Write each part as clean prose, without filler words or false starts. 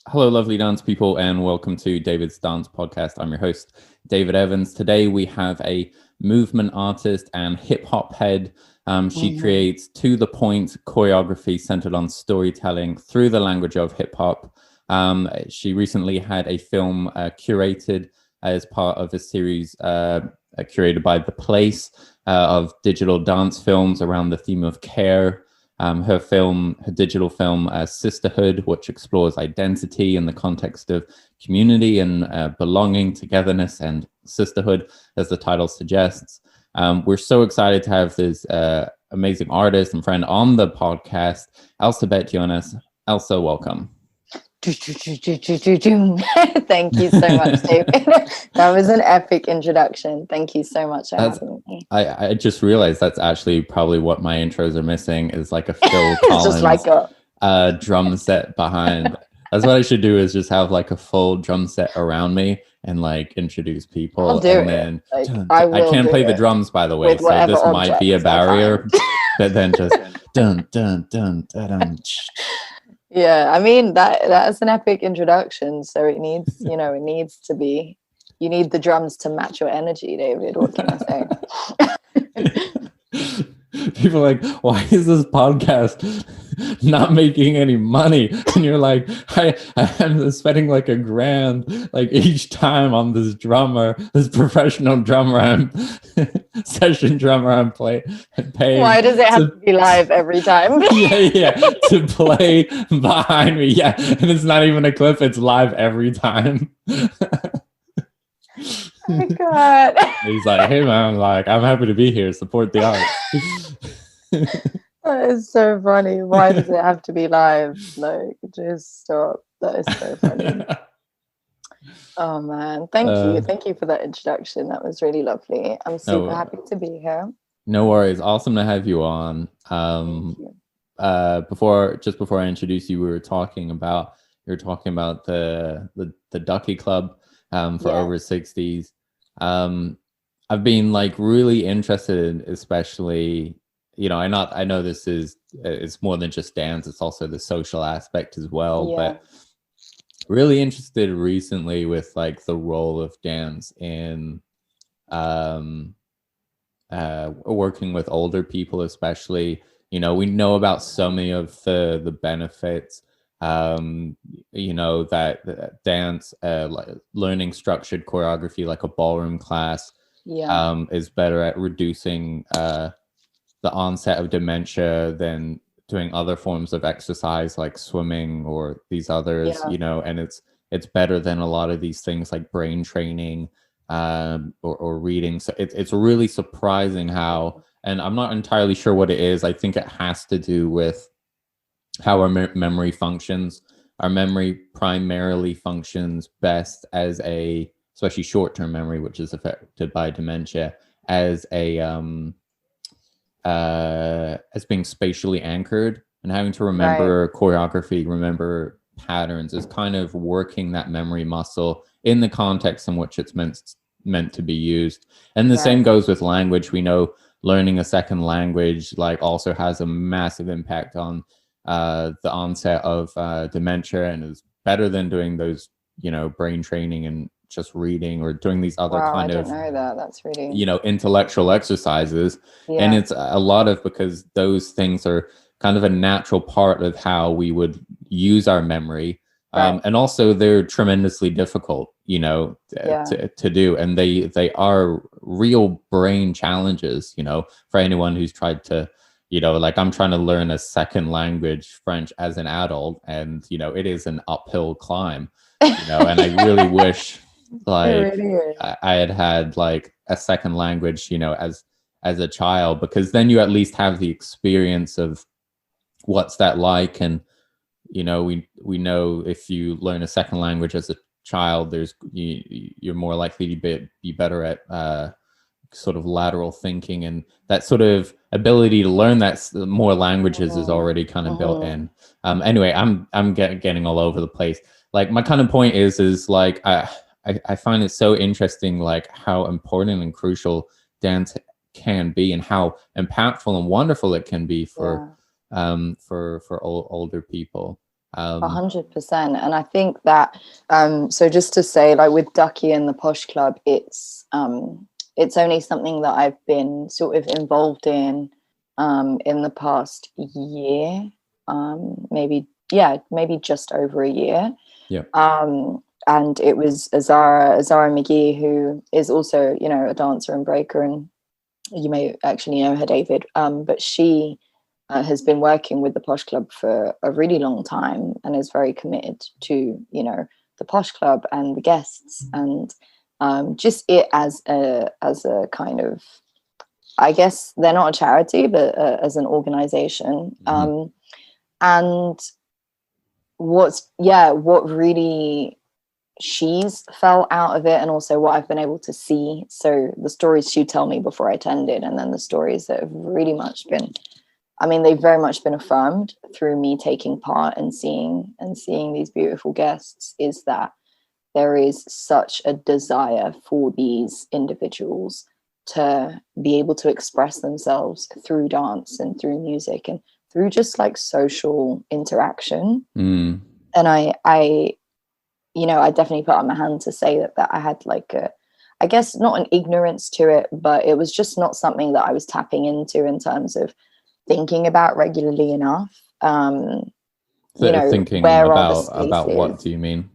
Hello, lovely dance people, and welcome to David's Dance Podcast. I'm your host, David Evans. Today we have a movement artist and hip hop head. She creates to-the-point choreography centered on storytelling through the language of hip hop. She recently had a film curated as part of a series curated by The Place of digital dance films around the theme of care. Her digital film, Sisterhood, which explores identity in the context of community and belonging, togetherness, and sisterhood, as the title suggests. We're so excited to have this amazing artist and friend on the podcast, Elsabet Yonas. Elsa, welcome. Thank you so much, David. That was an epic introduction. Thank you so much for having me. I just realized that's actually probably what my intros are missing, is like a Phil Collins just like a drum set behind. That's what I should do, is just have like a full drum set around me and like introduce people. I'll do and it. then I can't play the drums, by the way, so this might be a barrier. But then just dun dun dun dun dun. Yeah, I mean that is an epic introduction. So it needs, it needs to be. You need the drums to match your energy, David. What can I say? People are like, why is this podcast not making any money? And you're like, I'm spending like $1,000 like each time on this professional drummer, session drummer I'm paying. Why does it have to be live every time? yeah, to play behind me. Yeah, and it's not even a clip, it's live every time. Oh my God. He's like, hey man, like, I'm happy to be here, support the art. That is so funny. Why does it have to be live? Like, just stop. That is so funny. Oh man, thank you for that introduction. That was really lovely. I'm super happy to be here. No worries. Awesome to have you on. Before I introduce you, we were talking about the Ducky Club for over 60s. I've been like really interested, especially, I know this is, it's more than just dance, it's also the social aspect as well, but really interested recently with like the role of dance in working with older people, especially. We know about so many of the benefits, that dance, like learning structured choreography like a ballroom class is better at reducing the onset of dementia than doing other forms of exercise like swimming or these others, and it's better than a lot of these things like brain training or reading. So it's really surprising how, and I'm not entirely sure what it is. I think it has to do with how our memory functions. Our memory primarily functions best as especially short-term memory, which is affected by dementia, as being spatially anchored, and having to remember choreography, remember patterns, is kind of working that memory muscle in the context in which it's meant to be used. And the same goes with language. We know learning a second language like also has a massive impact on the onset of dementia, and is better than doing those, brain training and just reading or doing these other kind of, that's really, intellectual exercises. And it's a lot of, because those things are kind of a natural part of how we would use our memory. And also they're tremendously difficult, to do. And they are real brain challenges, for anyone who's tried to, like I'm trying to learn a second language, French, as an adult, and, it is an uphill climb, and I really wish like I had like a second language, as a child, because then you at least have the experience of what's that like. And, we know if you learn a second language as a child, you're more likely to be better at sort of lateral thinking, and that sort of ability to learn that more languages is already kind of built in. Anyway, I'm getting all over the place. Like my kind of point is like I find it so interesting, like how important and crucial dance can be, and how impactful and wonderful it can be for older people. 100%. And I think that so just to say, like with Ducky and the Posh Club, it's only something that I've been sort of involved in the past year, maybe just over a year. Yeah. And it was Azara McGee, who is also, you know, a dancer and breaker, and you may actually know her, David, but she has been working with the Posh Club for a really long time and is very committed to, you know, the Posh Club and the guests, and just it as a kind of, I guess they're not a charity, but as an organization. And what really she's felt out of it, and also what I've been able to see, so the stories she'd tell me before I attended, and then the stories that have really much been, I mean, they've very much been affirmed through me taking part and seeing these beautiful guests, is that there is such a desire for these individuals to be able to express themselves through dance and through music and through just like social interaction. And I you know, I definitely put up my hand to say that I had like I guess not an ignorance to it, but it was just not something that I was tapping into in terms of thinking about regularly enough. You know, thinking where about what do you mean?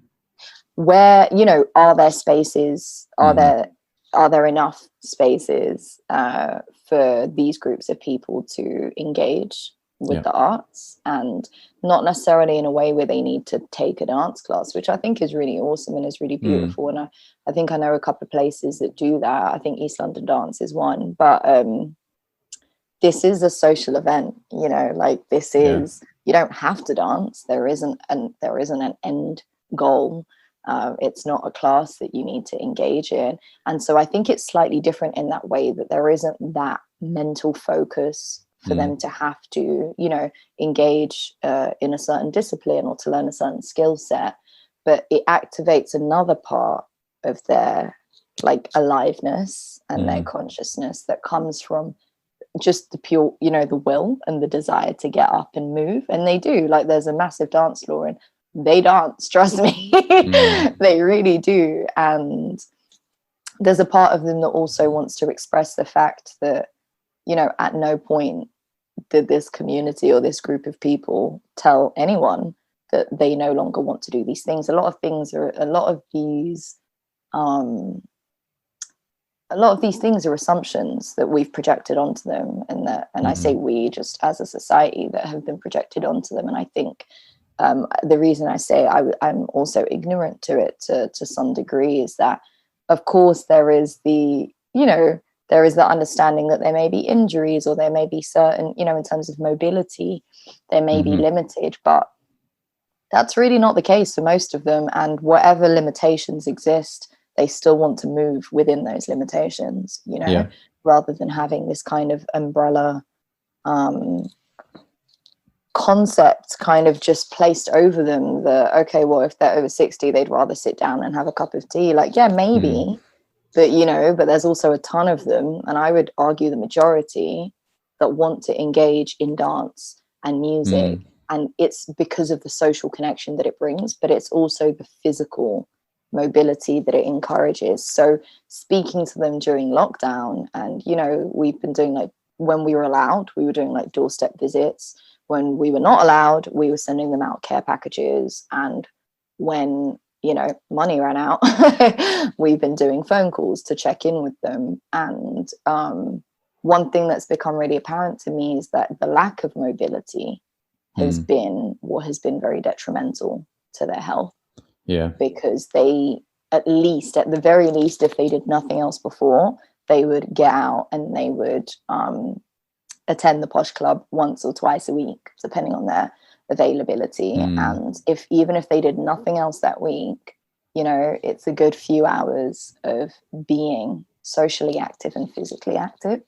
Where, you know, are there spaces? Are there enough spaces for these groups of people to engage with the arts, and not necessarily in a way where they need to take a dance class, which I think is really awesome and is really beautiful. And I think I know a couple of places that do that. I think East London Dance is one, but this is a social event, you know, like this is, you don't have to dance. There isn't an end goal. It's not a class that you need to engage in. And so I think it's slightly different in that way, that there isn't that mental focus for them to have to, you know, engage in a certain discipline or to learn a certain skill set, but it activates another part of their like aliveness and their consciousness that comes from just the pure, you know, the will and the desire to get up and move. And they do, like, there's a massive dance floor and they dance, trust me. They really do. And there's a part of them that also wants to express the fact that, you know, at no point did this community or this group of people tell anyone that they no longer want to do these things. A lot of these things are assumptions that we've projected onto them, and I say we, just as a society, that have been projected onto them. And I think the reason I say I'm also ignorant to it to some degree is that, of course, there is the understanding that there may be injuries, or there may be certain, you know, in terms of mobility, there may be limited, but that's really not the case for most of them. And whatever limitations exist, they still want to move within those limitations, you know, rather than having this kind of umbrella concept kind of just placed over them that, okay, well, if they're over 60, they'd rather sit down and have a cup of tea. Like, yeah, maybe. But, you know, but there's also a ton of them, and I would argue the majority, that want to engage in dance and music. And it's because of the social connection that it brings, but it's also the physical mobility that it encourages. So speaking to them during lockdown, and, you know, we've been doing, like, when we were allowed, we were doing like doorstep visits. When we were not allowed, we were sending them out care packages. And when, you know, money ran out, we've been doing phone calls to check in with them. And one thing that's become really apparent to me is that the lack of mobility has been what has been very detrimental to their health. Because they, at the very least, if they did nothing else before, they would get out and they would attend the Posh Club once or twice a week, depending on their availability. And even if they did nothing else that week, you know, it's a good few hours of being socially active and physically active.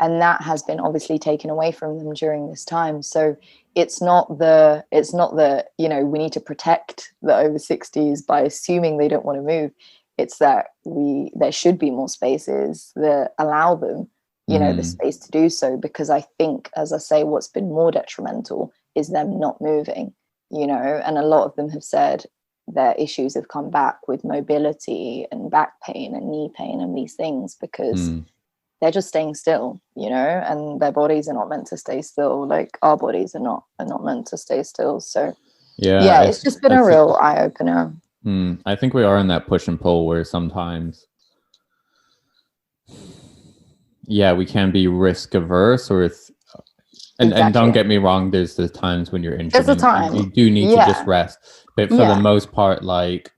And that has been obviously taken away from them during this time. So it's not the, you know, we need to protect the over 60s by assuming they don't want to move. It's that there should be more spaces that allow them, you know, the space to do so. Because I think, as I say, what's been more detrimental is them not moving, you know, and a lot of them have said their issues have come back with mobility and back pain and knee pain and these things because they're just staying still, you know, and their bodies are not meant to stay still. Like our bodies are not meant to stay still. So yeah, it's just been a real eye opener. I think we are in that push and pull where sometimes, we can be risk averse, or and don't get me wrong, there's the times when you're injured and you do need to just rest. But for the most part, like,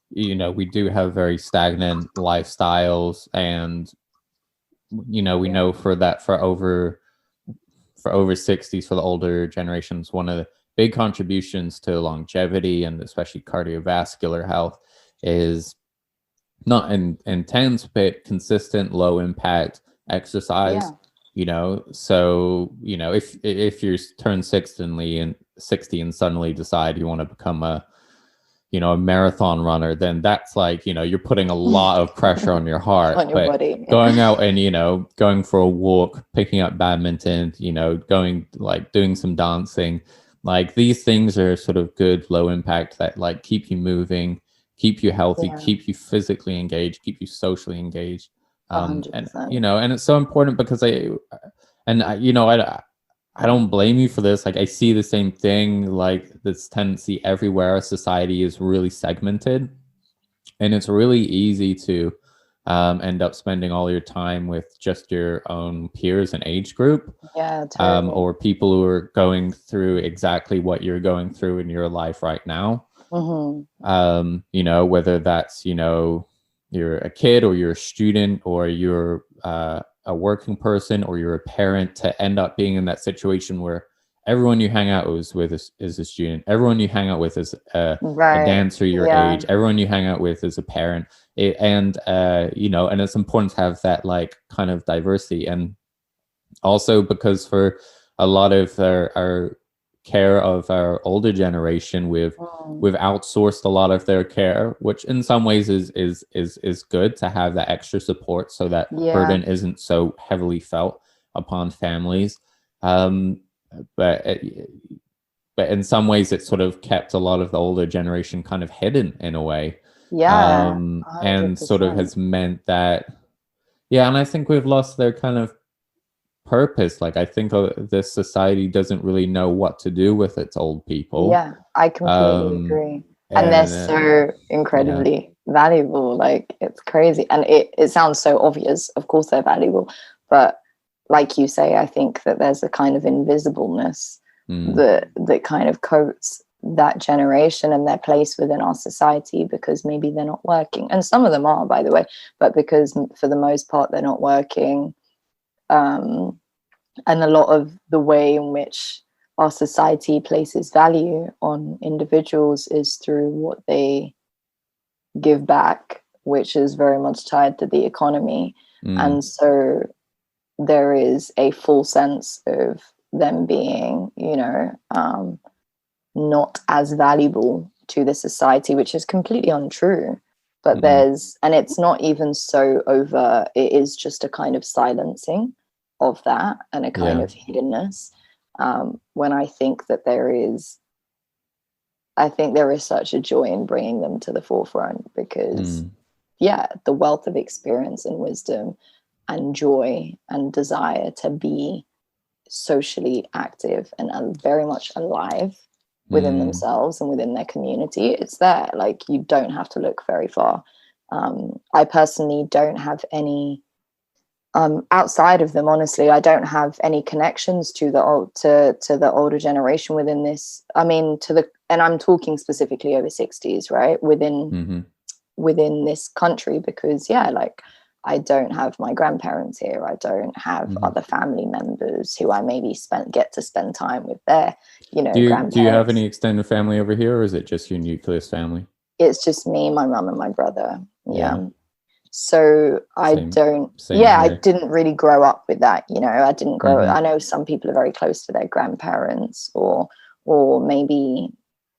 you know, we do have very stagnant lifestyles, and you know, we know for over 60s, for the older generations, one of the big contributions to longevity and especially cardiovascular health is not intense but consistent low impact exercise. You know, so, you know, if you turn 60 and suddenly decide you want to become a marathon runner, then that's like, you know, you're putting a lot of pressure on your heart, on your body. Going out and, you know, going for a walk, picking up badminton, you know, doing some dancing, like these things are sort of good low impact that like keep you moving, keep you healthy, keep you physically engaged, keep you socially engaged. And you know, and it's so important because I don't blame you for this. Like, I see the same thing, like this tendency everywhere. Our society is really segmented, and it's really easy to end up spending all your time with just your own peers and age group. Totally. Or people who are going through exactly what you're going through in your life right now. You know, whether that's, you know, you're a kid or you're a student or you're a working person or you're a parent, to end up being in that situation where everyone you hang out with is a student, everyone you hang out with is a dancer your age, everyone you hang out with is a parent, and you know, and it's important to have that like kind of diversity. And also because for a lot of our care of our older generation, we've outsourced a lot of their care, which in some ways is good to have that extra support so that burden isn't so heavily felt upon families. But in some ways it sort of kept a lot of the older generation kind of hidden in a way. And sort of has meant that, and I think we've lost their kind of purpose. Like, I think this society doesn't really know what to do with its old people. I completely agree. And they're so incredibly valuable. Like, it's crazy. And it sounds so obvious. Of course they're valuable. But like you say, I think that there's a kind of invisibleness that kind of coats that generation and their place within our society, because maybe they're not working. And some of them are, by the way, but because for the most part they're not working. And a lot of the way in which our society places value on individuals is through what they give back, which is very much tied to the economy. And so there is a full sense of them being, you know, not as valuable to the society, which is completely untrue. But and it's not even so overt, it is just a kind of silencing of that and a kind of hiddenness. When I think that there is such a joy in bringing them to the forefront, because the wealth of experience and wisdom and joy and desire to be socially active and very much alive within themselves and within their community, it's there. Like, you don't have to look very far. I personally don't have any outside of them, honestly. I don't have any connections to the older generation within this. I mean, and I'm talking specifically over 60s, right? Within this country, because like, I don't have my grandparents here. I don't have other family members who I maybe get to spend time with their, you know, grandparents. Do you have any extended family over here, or is it just your nucleus family? It's just me, my mum, and my brother. So I don't. Same I didn't really grow up with that. You know, I didn't grow. I know some people are very close to their grandparents, or maybe,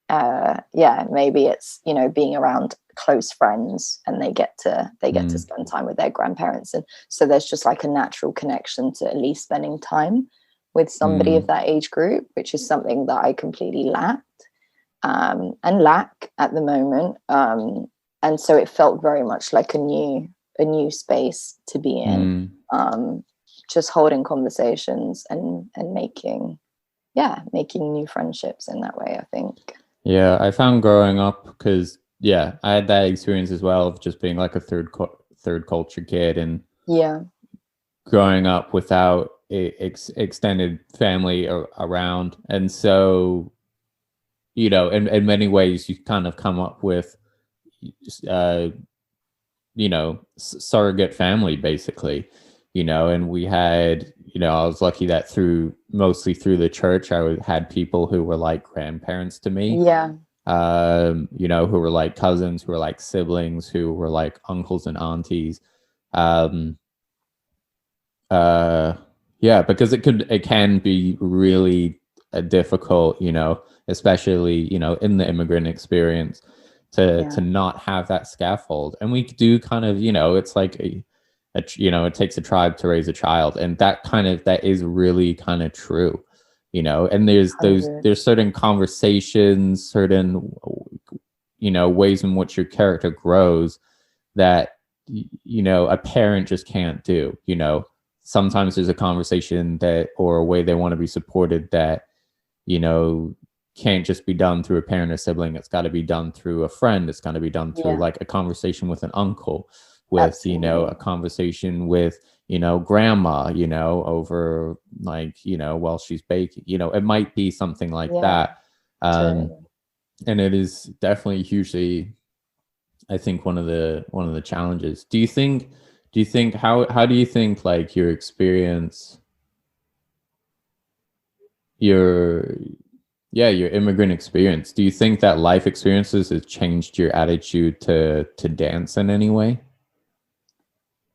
maybe it's, you know, being around close friends and they get to spend time with their grandparents, and so there's just like a natural connection to at least spending time with somebody of that age group, which is something that I completely lacked and lack at the moment. And so it felt very much like a new space to be in, just holding conversations and making new friendships in that way, I think. Yeah, I found growing up, because I had that experience as well of just being like a third culture kid, and growing up without extended family around. And so, in many ways you kind of come up with surrogate family, basically, and we had, I was lucky that mostly through the church, I had people who were like grandparents to me. Who were like cousins, who were like siblings, who were like uncles and aunties. Because it can be really difficult, especially, in the immigrant experience, to not have that scaffold. And we do kind of, it's like it takes a tribe to raise a child, and that is really kind of true, and there's certain conversations, certain ways in which your character grows that a parent just can't do. Sometimes there's a conversation or a way they want to be supported that can't just be done through a parent or sibling. It's got to be done through a friend. It's got to be done through like a conversation with an uncle, with a conversation with grandma, over like while she's baking. It might be something like that. And it is definitely hugely, I think, one of the challenges. Do you think how do you think like your experience, your immigrant experience, do you think that life experiences has changed your attitude to dance in any way?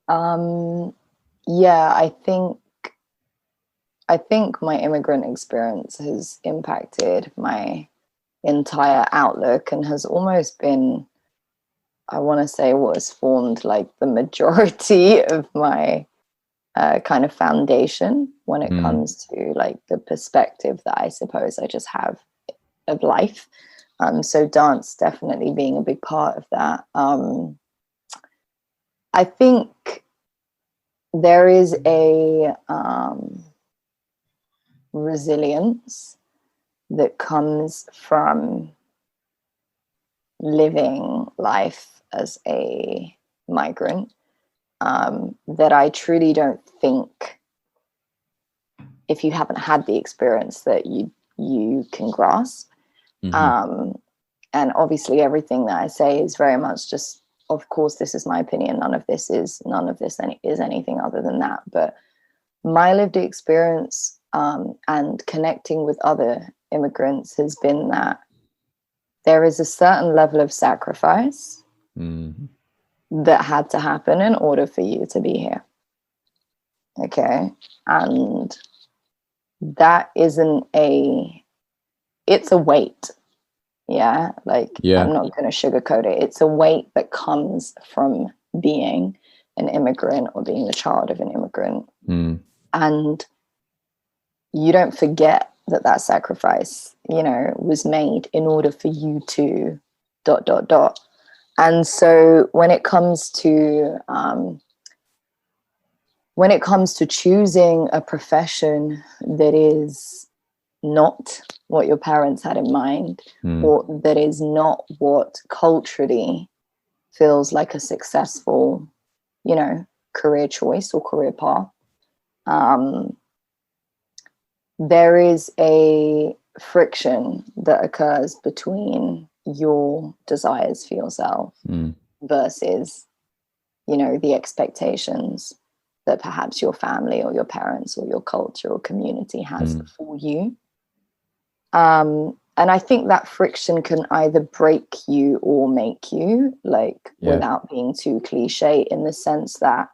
I think my immigrant experience has impacted my entire outlook and has almost been, I want to say, what has formed like the majority of my kind of foundation when it comes to like the perspective that I suppose I just have of life. So dance definitely being a big part of that. I think there is a resilience that comes from living life as a migrant that I truly don't think, if you haven't had the experience, that you can grasp. And obviously everything that I say is very much just, of course, this is my opinion. None of this is anything other than that. But my lived experience and connecting with other immigrants has been that there is a certain level of sacrifice that had to happen in order for you to be here. Okay. And that it's a weight. Yeah. Like, I'm not going to sugarcoat it. It's a weight that comes from being an immigrant or being the child of an immigrant. And you don't forget that sacrifice, was made in order for you to ... And so when it comes to choosing a profession that is not what your parents had in mind, or that is not what culturally feels like a successful, career choice or career path, there is a friction that occurs between your desires for yourself versus, the expectations that perhaps your family or your parents or your culture or community has for you. And I think that friction can either break you or make you, without being too cliche, in the sense that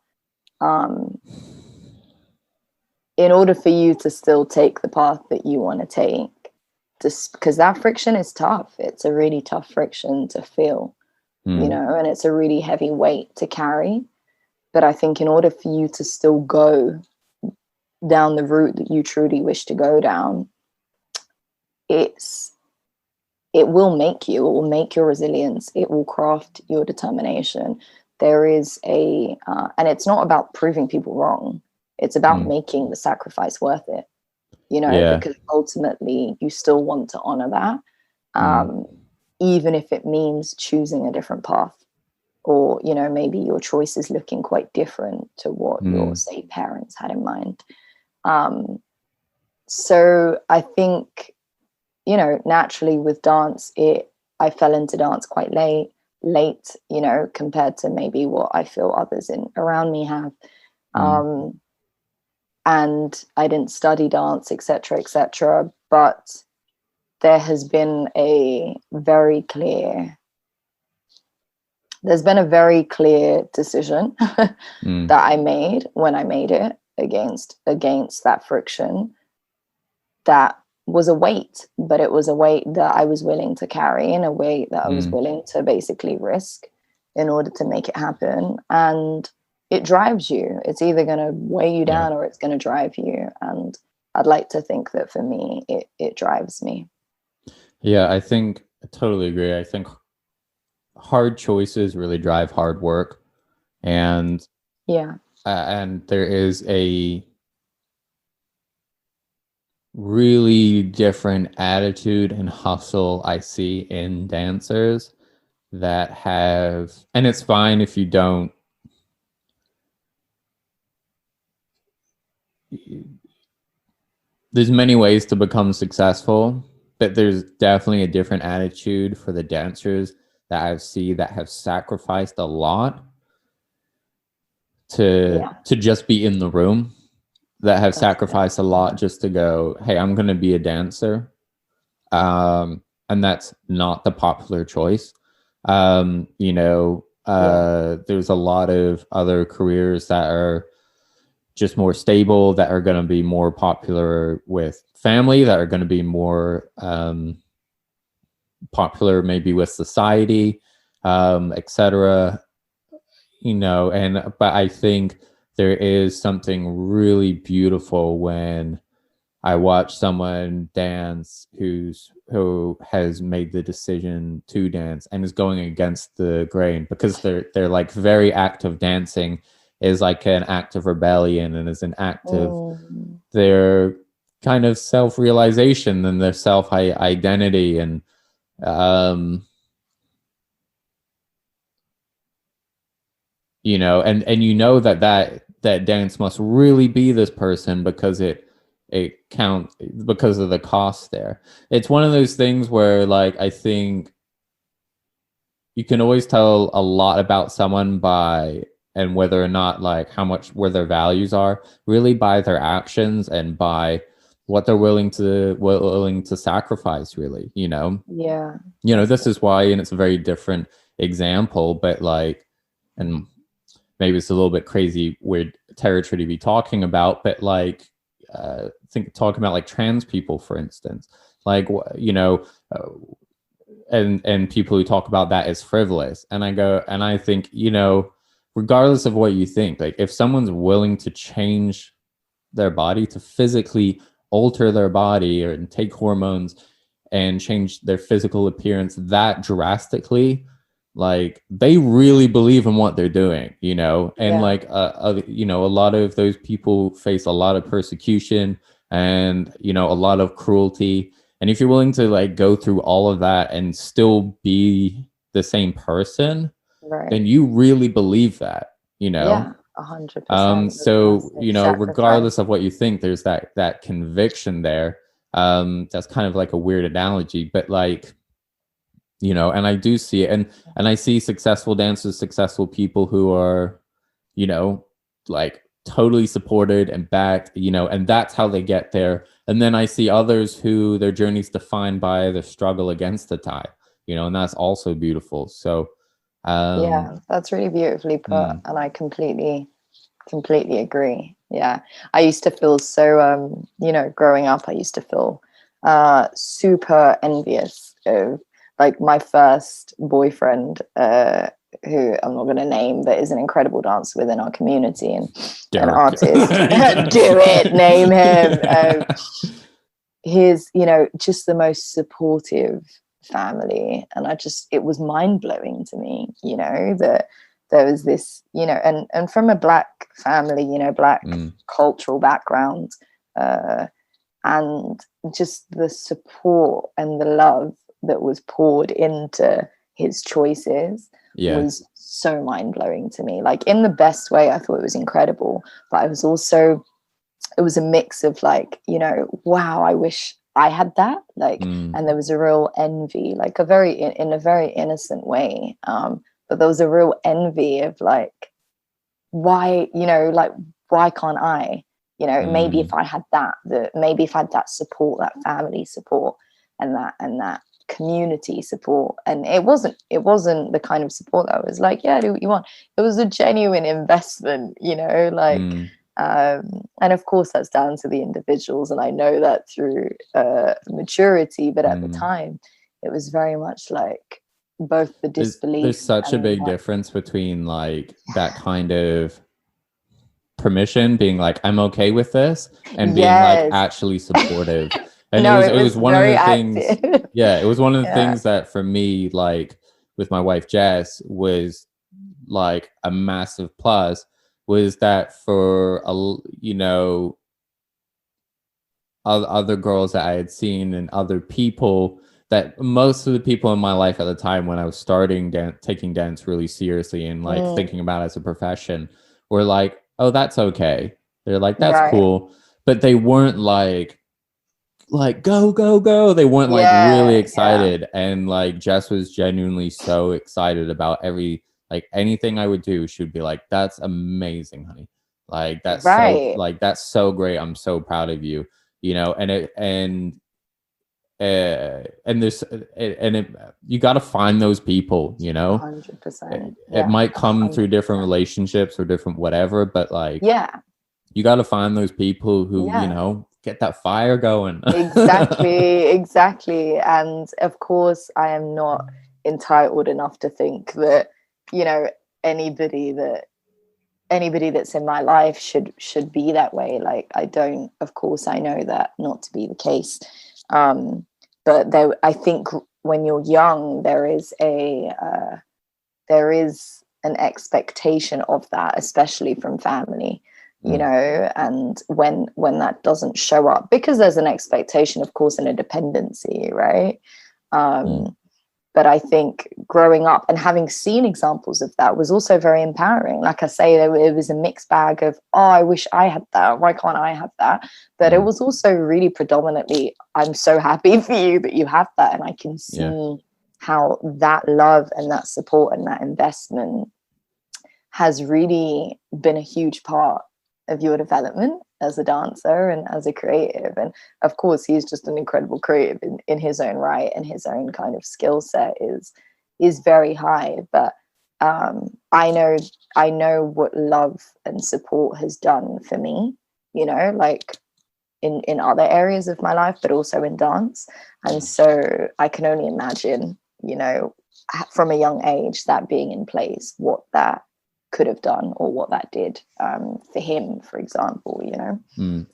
in order for you to still take the path that you want to take, just because that friction is tough. It's a really tough friction to feel, and it's a really heavy weight to carry. But I think in order for you to still go down the route that you truly wish to go down, it will make you, it will make your resilience, it will craft your determination. There is and it's not about proving people wrong. It's about making the sacrifice worth it, you know, because ultimately you still want to honor that, even if it means choosing a different path, or, you know, maybe your choice is looking quite different to what your, say, parents had in mind. So I think, you know, naturally with dance, I fell into dance quite late, you know, compared to maybe what I feel others around me have. And I didn't study dance, etc., but there has been a very clear decision that I made when I made it against that friction. That was a weight, but it was a weight that I was willing to carry, and a weight that I was willing to basically risk in order to make it happen. And it drives you. It's either going to weigh you down or it's going to drive you. And I'd like to think that for me, it drives me. Yeah, I totally agree. I think hard choices really drive hard work. And and there is a really different attitude and hustle I see in dancers that have, and it's fine if you don't, there's many ways to become successful, but there's definitely a different attitude for the dancers that I see that have sacrificed a lot to just be in the room, that have sacrificed a lot just to go, hey, I'm going to be a dancer. And that's not the popular choice. You know, there's a lot of other careers that are just more stable, that are going to be more popular with family, that are going to be more popular maybe with society, etc. You know, but I think there is something really beautiful when I watch someone dance who has made the decision to dance and is going against the grain, because they're like very active. Dancing is like an act of rebellion, and is an act of their kind of self-realization and their self-identity. And you know, and you know that dance must really be this person, because it counts, because of the cost there. It's one of those things where, like, I think you can always tell a lot about someone by, and whether or not, like, how much, where their values are, really by their actions and by what they're willing to sacrifice, really, you know. You know, this is why, and it's a very different example, but like, and maybe it's a little bit crazy, weird territory to be talking about, but like, talking about like trans people, for instance, like, you know, and people who talk about that as frivolous. And I think, you know, regardless of what you think, like, if someone's willing to change their body, to physically alter their body or take hormones and change their physical appearance that drastically, like, they really believe in what they're doing, you know. And like, you know, a lot of those people face a lot of persecution and, you know, a lot of cruelty. And if you're willing to like go through all of that and still be the same person, then you really believe that, you know. 100%. So, you know, regardless of what you think, there's that conviction there. That's kind of like a weird analogy, but like, you know, and I do see it, and I see successful dancers, successful people who are, you know, like totally supported and backed, you know, and that's how they get there. And then I see others who their journey's defined by the struggle against the tide, you know, and that's also beautiful. So that's really beautifully put, and I completely agree. I used to feel so you know, growing up, I used to feel super envious of, like, my first boyfriend who I'm not going to name, but is an incredible dancer within our community and an artist. Do it, name him. His, you know, just the most supportive family. And it was mind-blowing to me, you know, that there was this, you know, and from a Black family, you know, Black cultural background, and just the support and the love that was poured into his choices was so mind-blowing to me. Like, in the best way. I thought it was incredible, but it was a mix of, like, you know, wow, I wish I had that, like, and there was a real envy, like in a very innocent way, but there was a real envy of, like, why, you know, like, why can't I, you know, maybe if I had that, maybe if I had that support, that family support, and that community support. And it wasn't the kind of support that was like, yeah, do what you want. It was a genuine investment, you know, like, and of course that's down to the individuals, and I know that through maturity, but at the time it was very much like both the disbelief. There's such a big difference between, like, that kind of permission, being like, I'm okay with this, and being like actually supportive. And it was one of the things it was one of the things that for me, like, with my wife Jess, was like a massive plus, was that for you know, other girls that I had seen and other people, that most of the people in my life at the time when I was starting taking dance really seriously and, like, thinking about it as a profession, were like, oh, that's okay. They're like, that's cool. But they weren't like go. They weren't like really excited. And, like, Jess was genuinely so excited about anything I would do. She would be like, that's amazing, honey. Like, that's that's so great. I'm so proud of you. You know, you got to find those people, you know. 100%. It might come 100%. Through different relationships or different whatever, but, like, you got to find those people who, you know, get that fire going. Exactly. And of course, I am not entitled enough to think that, you know, anybody that's in my life should be that way. Like, I don't, of course, I know that not to be the case. But I think when you're young, there is an expectation of that, especially from family, you know, and when that doesn't show up, because there's an expectation, of course, and a dependency, right? But I think growing up and having seen examples of that was also very empowering. Like I say, it was a mixed bag of, oh, I wish I had that. Why can't I have that? But it was also really predominantly, I'm so happy for you that you have that. And I can see how that love and that support and that investment has really been a huge part of your development as a dancer and as a creative. And of course, he's just an incredible creative in his own right, and his own kind of skill set is very high. But I know what love and support has done for me, you know, like in other areas of my life, but also in dance. And so I can only imagine, you know, from a young age, that being in place, what that could have done, or what that did for him, for example, you know.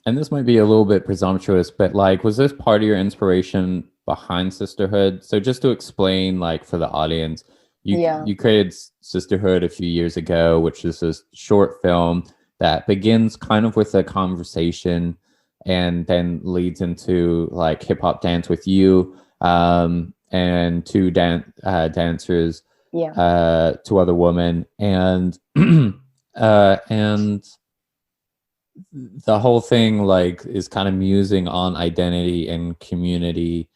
And this might be a little bit presumptuous, but, like, was this part of your inspiration behind Sisterhood? So just to explain, like, for the audience, you created Sisterhood a few years ago, which is this short film that begins kind of with a conversation and then leads into, like, hip hop dance with you and two dancers, two other women, and and the whole thing, like, is kind of musing on identity and community.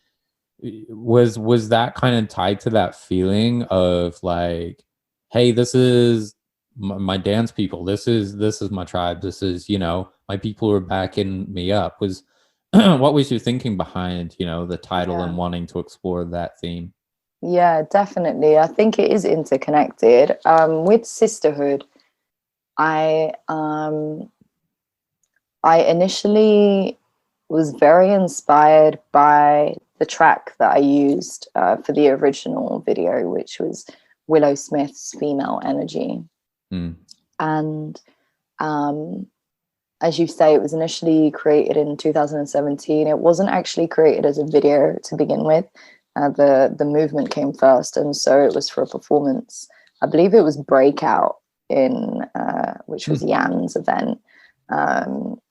Was that kind of tied to that feeling of, like, hey, this is my dance people, this is my tribe, this is, you know, my people who are backing me up? What was your thinking behind, you know, the title and wanting to explore that theme? Yeah, definitely. I think it is interconnected. With Sisterhood, I initially was very inspired by the track that I used for the original video, which was Willow Smith's female energy. Mm. And as you say, it was initially created in 2017. It wasn't actually created as a video to begin with. The movement came first, and so it was for a performance. I believe it was Breakout which was Jan's event,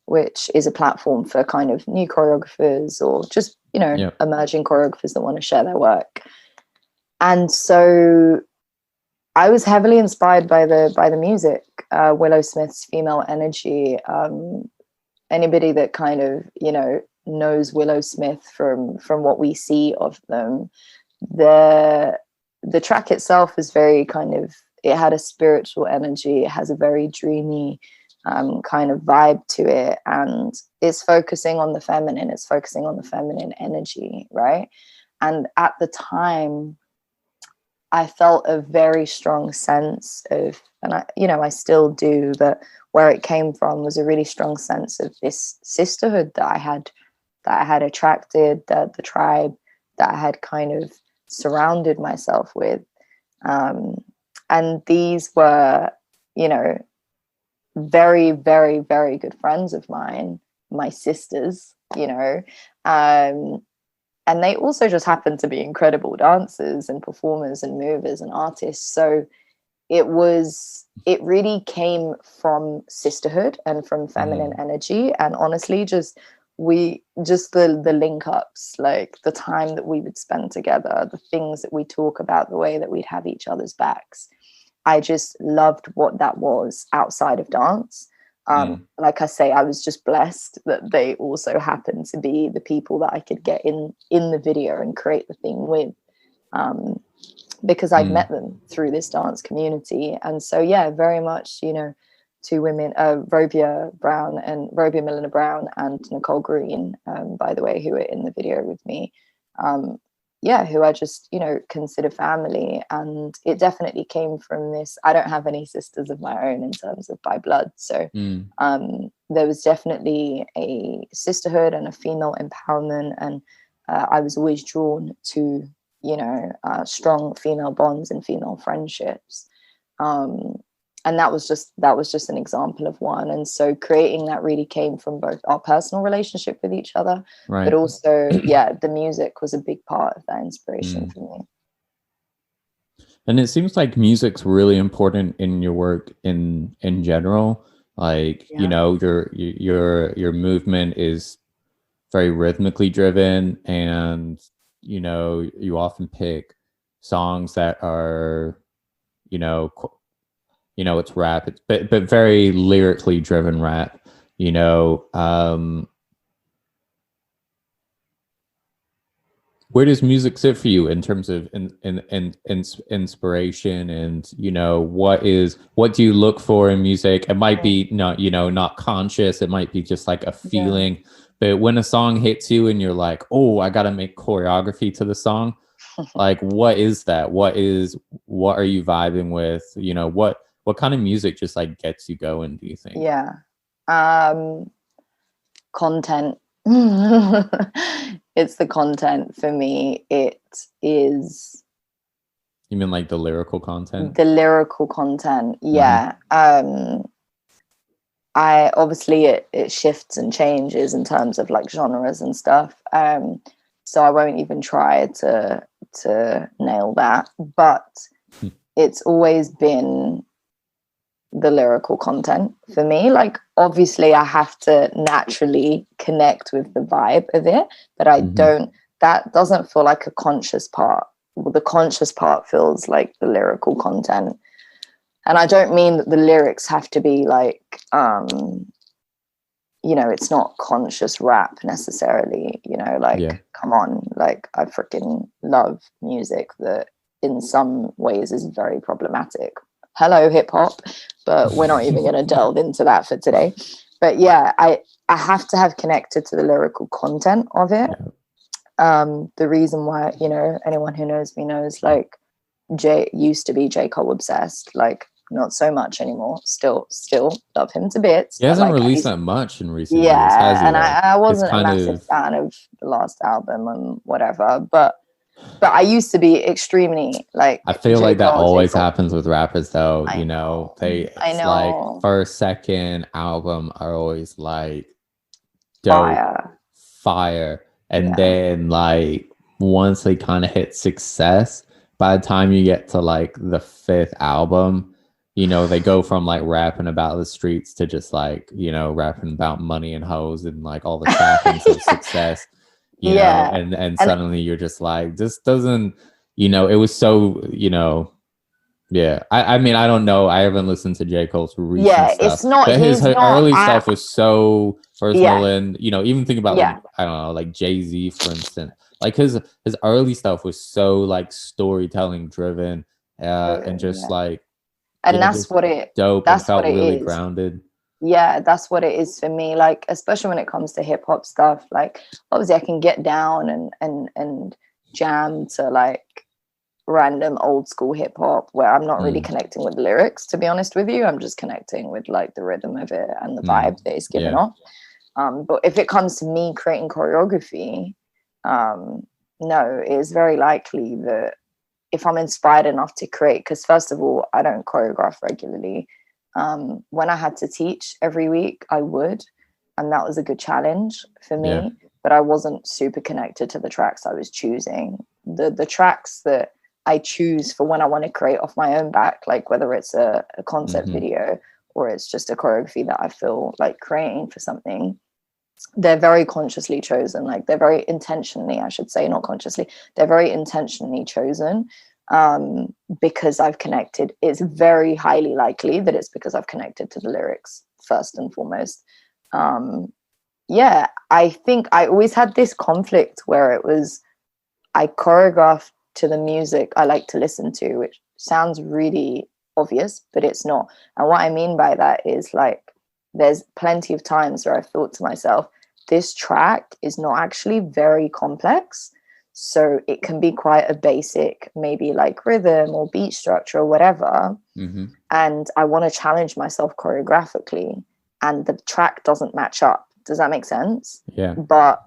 which is a platform for kind of new choreographers or just, emerging choreographers that want to share their work. And so I was heavily inspired by the music, Willow Smith's female energy. Anybody that kind of, knows Willow Smith from what we see of them, the track itself is very kind of, it had a spiritual energy. It has a very dreamy kind of vibe to it, and it's focusing on the feminine. It's focusing on the feminine energy, right? And at the time, I felt a very strong sense of, and I still do, but where it came from was a really strong sense of this sisterhood that I had attracted, the tribe that I had kind of surrounded myself with. And these were, very, very, very good friends of mine, my sisters, and they also just happened to be incredible dancers and performers and movers and artists. So it really came from sisterhood and from feminine energy. And honestly, just the link ups, like the time that we would spend together, the things that we talk about, the way that we'd have each other's backs. I just loved what that was outside of dance. Like I say, I was just blessed that they also happened to be the people that I could get in the video and create the thing with, because I'd met them through this dance community. And so, yeah, very much, two women, Robia Milner Brown and Nicole Green, by the way, who were in the video with me. Who I just, consider family. And it definitely came from this. I don't have any sisters of my own in terms of by blood. So there was definitely a sisterhood and a female empowerment. And I was always drawn to, strong female bonds and female friendships. And that was just an example of one. And so creating that really came from both our personal relationship with each other, right, but also, the music was a big part of that inspiration for me. And it seems like music's really important in your work in general. Like, your movement is very rhythmically driven, and, you often pick songs that are, it's rap, but very lyrically driven rap, where does music sit for you in terms of inspiration, and, what do you look for in music? It might be not conscious. It might be just like a feeling, but when a song hits you and you're like, oh, I got to make choreography to the song, like, what is that? What are you vibing with? What kind of music just like gets you going, do you think? Content. It's the content for me. It is. You mean like the lyrical content? The lyrical content, yeah. I obviously it shifts and changes in terms of like genres and stuff. So I won't even try to nail that. But it's always been the lyrical content for me. Like, obviously I have to naturally connect with the vibe of it, but that doesn't feel like a conscious part. Well, the conscious part feels like the lyrical content. And I don't mean that the lyrics have to be like, it's not conscious rap necessarily, come on, like, I freaking love music that in some ways is very problematic. Hello, hip hop, but we're not even going to delve into that for today. But yeah, I have to have connected to the lyrical content of it. The reason why, anyone who knows me knows, like, Jay used to be J. Cole obsessed, like, not so much anymore. Still love him to bits. He hasn't released that much in recent years, has he? And I wasn't a massive fan of the last album and whatever, but But I used to be extremely like, I feel J. like that Cole, J. always Cole. happens with rappers though. I You know. know, it's like first, second album are always like dope, fire. And then like once they kind of hit success, by the time you get to like the fifth album, you know, they go from like rapping about the streets to just like, you know, rapping about money and hoes and like all the trappings of success, you know, and suddenly you're just like, this doesn't, you know, it was so, you know, yeah. I mean, I don't know. I haven't listened to J. Cole's recent stuff. It's not, but his early stuff was so personal, and you know, even think about like, I don't know, like Jay-Z, for instance. Like his early stuff was so like storytelling driven, and just like, and that's what it dope, and felt really grounded. Yeah, that's what it is for me. Like, especially when it comes to hip hop stuff, like obviously I can get down and jam to like random old school hip hop where I'm not really connecting with lyrics, to be honest with you. I'm just connecting with like the rhythm of it and the vibe that it's giving off. But if it comes to me creating choreography, no, it's very likely that if I'm inspired enough to create, because first of all, I don't choreograph regularly. When I had to teach every week, I would, and that was a good challenge for me. But I wasn't super connected to the tracks I was choosing. The tracks that I choose for when I want to create off my own back, like whether it's a concept video or it's just a choreography that I feel like creating for something, they're very consciously chosen. Like they're very intentionally, I should say, not consciously, they're very intentionally chosen because I've connected. It's very highly likely that it's because I've connected to the lyrics first and foremost. I think I always had this conflict where it was, I choreographed to the music I like to listen to, which sounds really obvious, but it's not. And what I mean by that is like, there's plenty of times where I've thought to myself, this track is not actually very complex. So it can be quite a basic, maybe like rhythm or beat structure or whatever. And I want to challenge myself choreographically, and the track doesn't match up. Does that make sense? Yeah. But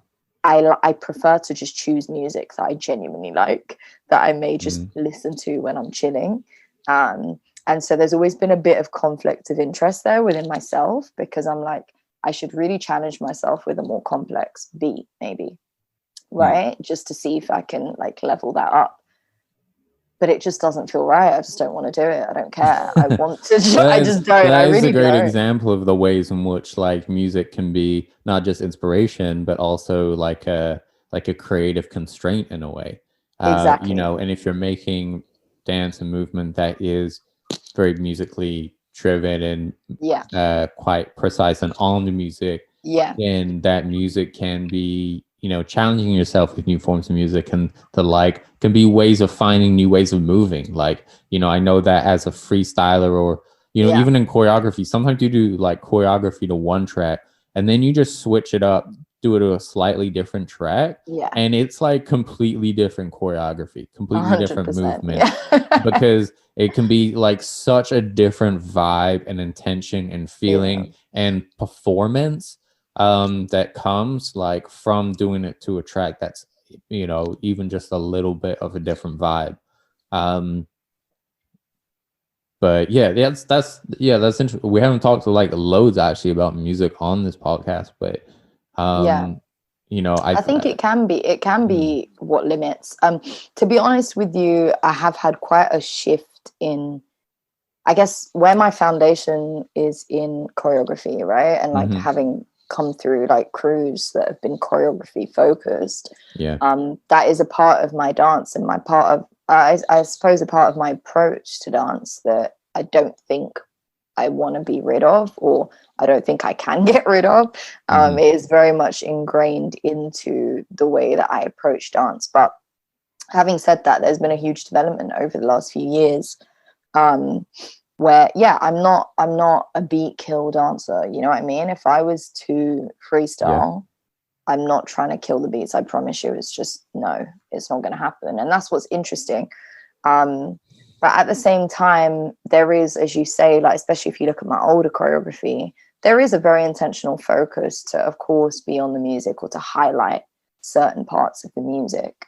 I prefer to just choose music that I genuinely like, that I may just listen to when I'm chilling. And so there's always been a bit of conflict of interest there within myself, because I'm like, I should really challenge myself with a more complex beat, maybe, right? Just to see if I can like level that up. But it just doesn't feel right. I just don't want to do it. I don't care. I want to. I just don't. That I is really a great don't. example of the ways in which like music can be not just inspiration, but also like a creative constraint in a way. Exactly. You know, and if you're making dance and movement that is very musically driven and quite precise and on the music, then that music can be, you know, challenging yourself with new forms of music, and can be ways of finding new ways of moving. Like, you know, I know that as a freestyler, or, you know, even in choreography, sometimes you do like choreography to one track and then you just switch it up, do it to a slightly different track. And it's like completely different choreography, completely different movement, because it can be like such a different vibe and intention and feeling and performance that comes like from doing it to a track that's, you know, even just a little bit of a different vibe. But yeah, that's interesting. We haven't talked like loads actually about music on this podcast, but you know, I think it can be what limits. To be honest with you, I have had quite a shift in, I guess, where my foundation is in choreography, right? And like having come through like crews that have been choreography focused. That is a part of my dance and my part of, I suppose, a part of my approach to dance that I don't think I want to be rid of, or I don't think I can get rid of. It is very much ingrained into the way that I approach dance. But having said that, there's been a huge development over the last few years, where I'm not a beat kill dancer. You know what I mean? If I was to freestyle, I'm not trying to kill the beats. I promise you. It's just, no, it's not going to happen. And that's what's interesting. But at the same time, there is, as you say, like, especially if you look at my older choreography, there is a very intentional focus to, of course, be on the music or to highlight certain parts of the music.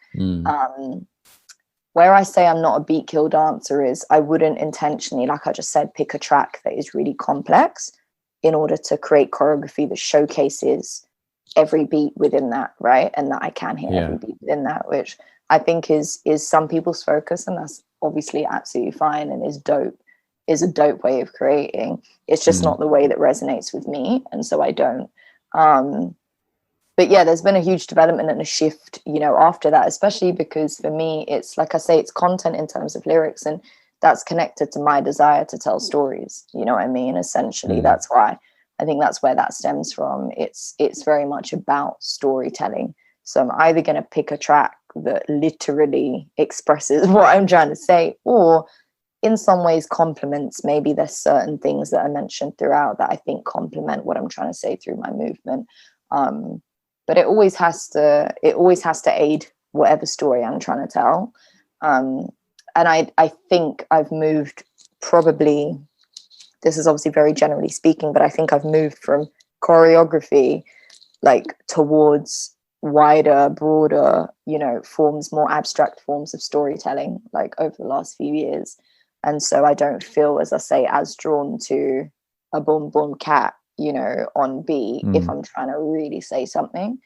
Where I say I'm not a beat kill dancer is I wouldn't intentionally, like I just said, pick a track that is really complex in order to create choreography that showcases every beat within that, right? And that I can hear every beat within that, which I think is some people's focus, and that's obviously absolutely fine and is a dope way of creating. It's just not the way that resonates with me, and so I don't. But yeah, there's been a huge development and a shift, you know, after that, especially because for me, it's like I say, it's content in terms of lyrics, and that's connected to my desire to tell stories. You know what I mean? Essentially, that's why I think that's where that stems from. It's very much about storytelling. So I'm either going to pick a track that literally expresses what I'm trying to say, or in some ways complements. Maybe there's certain things that are mentioned throughout that I think complement what I'm trying to say through my movement. But it always has to aid whatever story I'm trying to tell. And I think I've moved, probably, this is obviously very generally speaking, but I think I've moved from choreography like towards wider, broader, you know, forms, more abstract forms of storytelling, like over the last few years. And so I don't feel, as I say, as drawn to a boom boom cat, you know, on beat if I'm trying to really say something.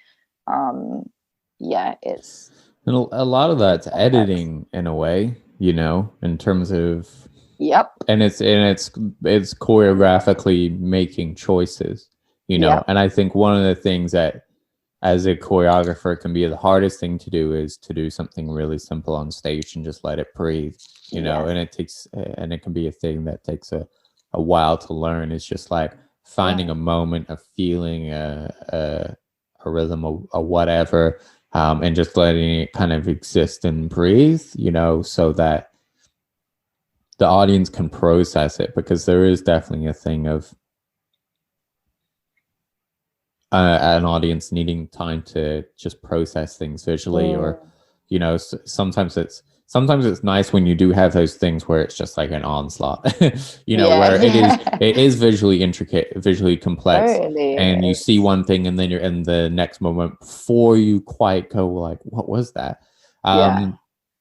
It's, and a lot of that's editing in a way, you know, in terms of and it's choreographically making choices, you know. And I think one of the things that as a choreographer can be the hardest thing to do is to do something really simple on stage and just let it breathe, you know. And it can be a thing that takes a while to learn. It's just like finding a moment, a feeling, a rhythm, or whatever, and just letting it kind of exist and breathe, you know, so that the audience can process it, because there is definitely a thing of an audience needing time to just process things visually, or, you know, sometimes it's nice when you do have those things where it's just like an onslaught, you know, where it is visually intricate, visually complex, and you see one thing and then you're in the next moment before you quite go like, what was that?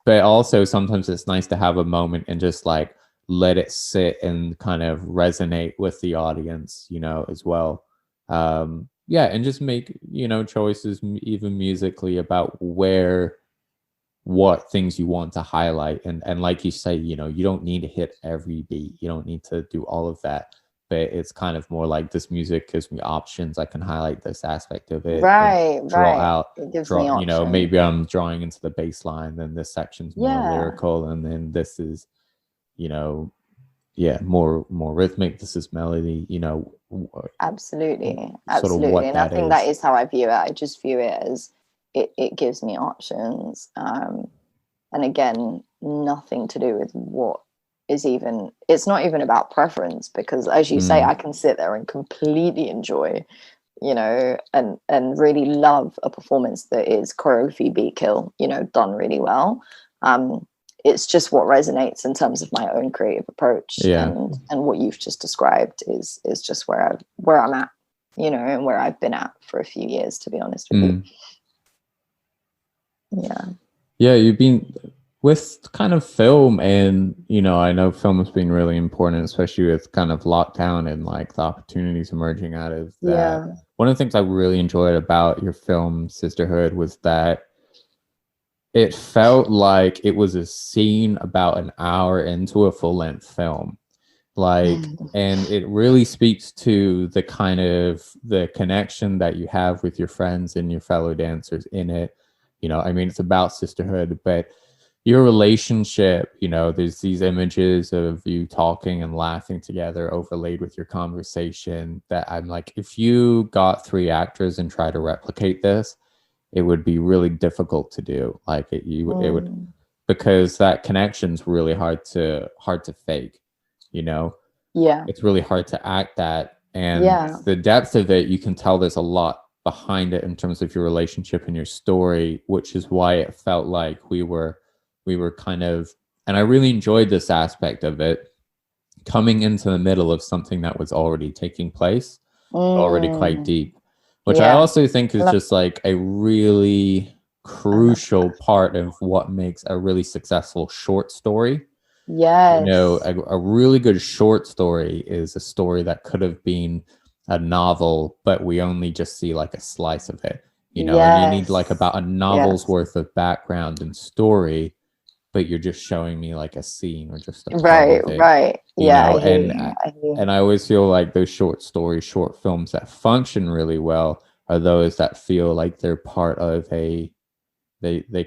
But also sometimes it's nice to have a moment and just like let it sit and kind of resonate with the audience, you know, as well. And just make, you know, choices even musically about what things you want to highlight. And like you say, you know, you don't need to hit every beat. You don't need to do all of that. But it's kind of more like, this music gives me options. I can highlight this aspect of it. Draw, you know, maybe I'm drawing into the bass line, then this section's more lyrical, and then this is, you know, more rhythmic, this is melody, you know. Absolutely. And I think that is how I view it. I just view it as it gives me options, and again, nothing to do with what is even, it's not even about preference, because as you say, I can sit there and completely enjoy, you know, and really love a performance that is choreography beat kill, you know, done really well. It's just what resonates in terms of my own creative approach, and what you've just described is just where I'm at, you know, and where I've been at for a few years, to be honest with you. You've been with kind of film, and, you know, I know film has been really important, especially with kind of lockdown and like the opportunities emerging out of that. One of the things I really enjoyed about your film Sisterhood was that it felt like it was a scene about an hour into a full-length film, like, and it really speaks to the kind of the connection that you have with your friends and your fellow dancers in it. You know, I mean, it's about sisterhood, but your relationship, you know, there's these images of you talking and laughing together overlaid with your conversation that I'm like, if you got 3 actors and try to replicate this, it would be really difficult to do. Like it would, because that connection's really hard to fake, you know? It's really hard to act that. And the depth of it, you can tell there's a lot behind it in terms of your relationship and your story, which is why it felt like we were kind of, and I really enjoyed this aspect of it, coming into the middle of something that was already taking place, already quite deep. which I also think is just like a really crucial part of what makes a really successful short story. Yes. You know, a really good short story is a story that could have been a novel, but we only just see like a slice of it, you know, and you need like about a novel's worth of background and story, but you're just showing me like a scene or just a part of it. Right. You know, and I always feel like those short stories, short films that function really well are those that feel like they're part of they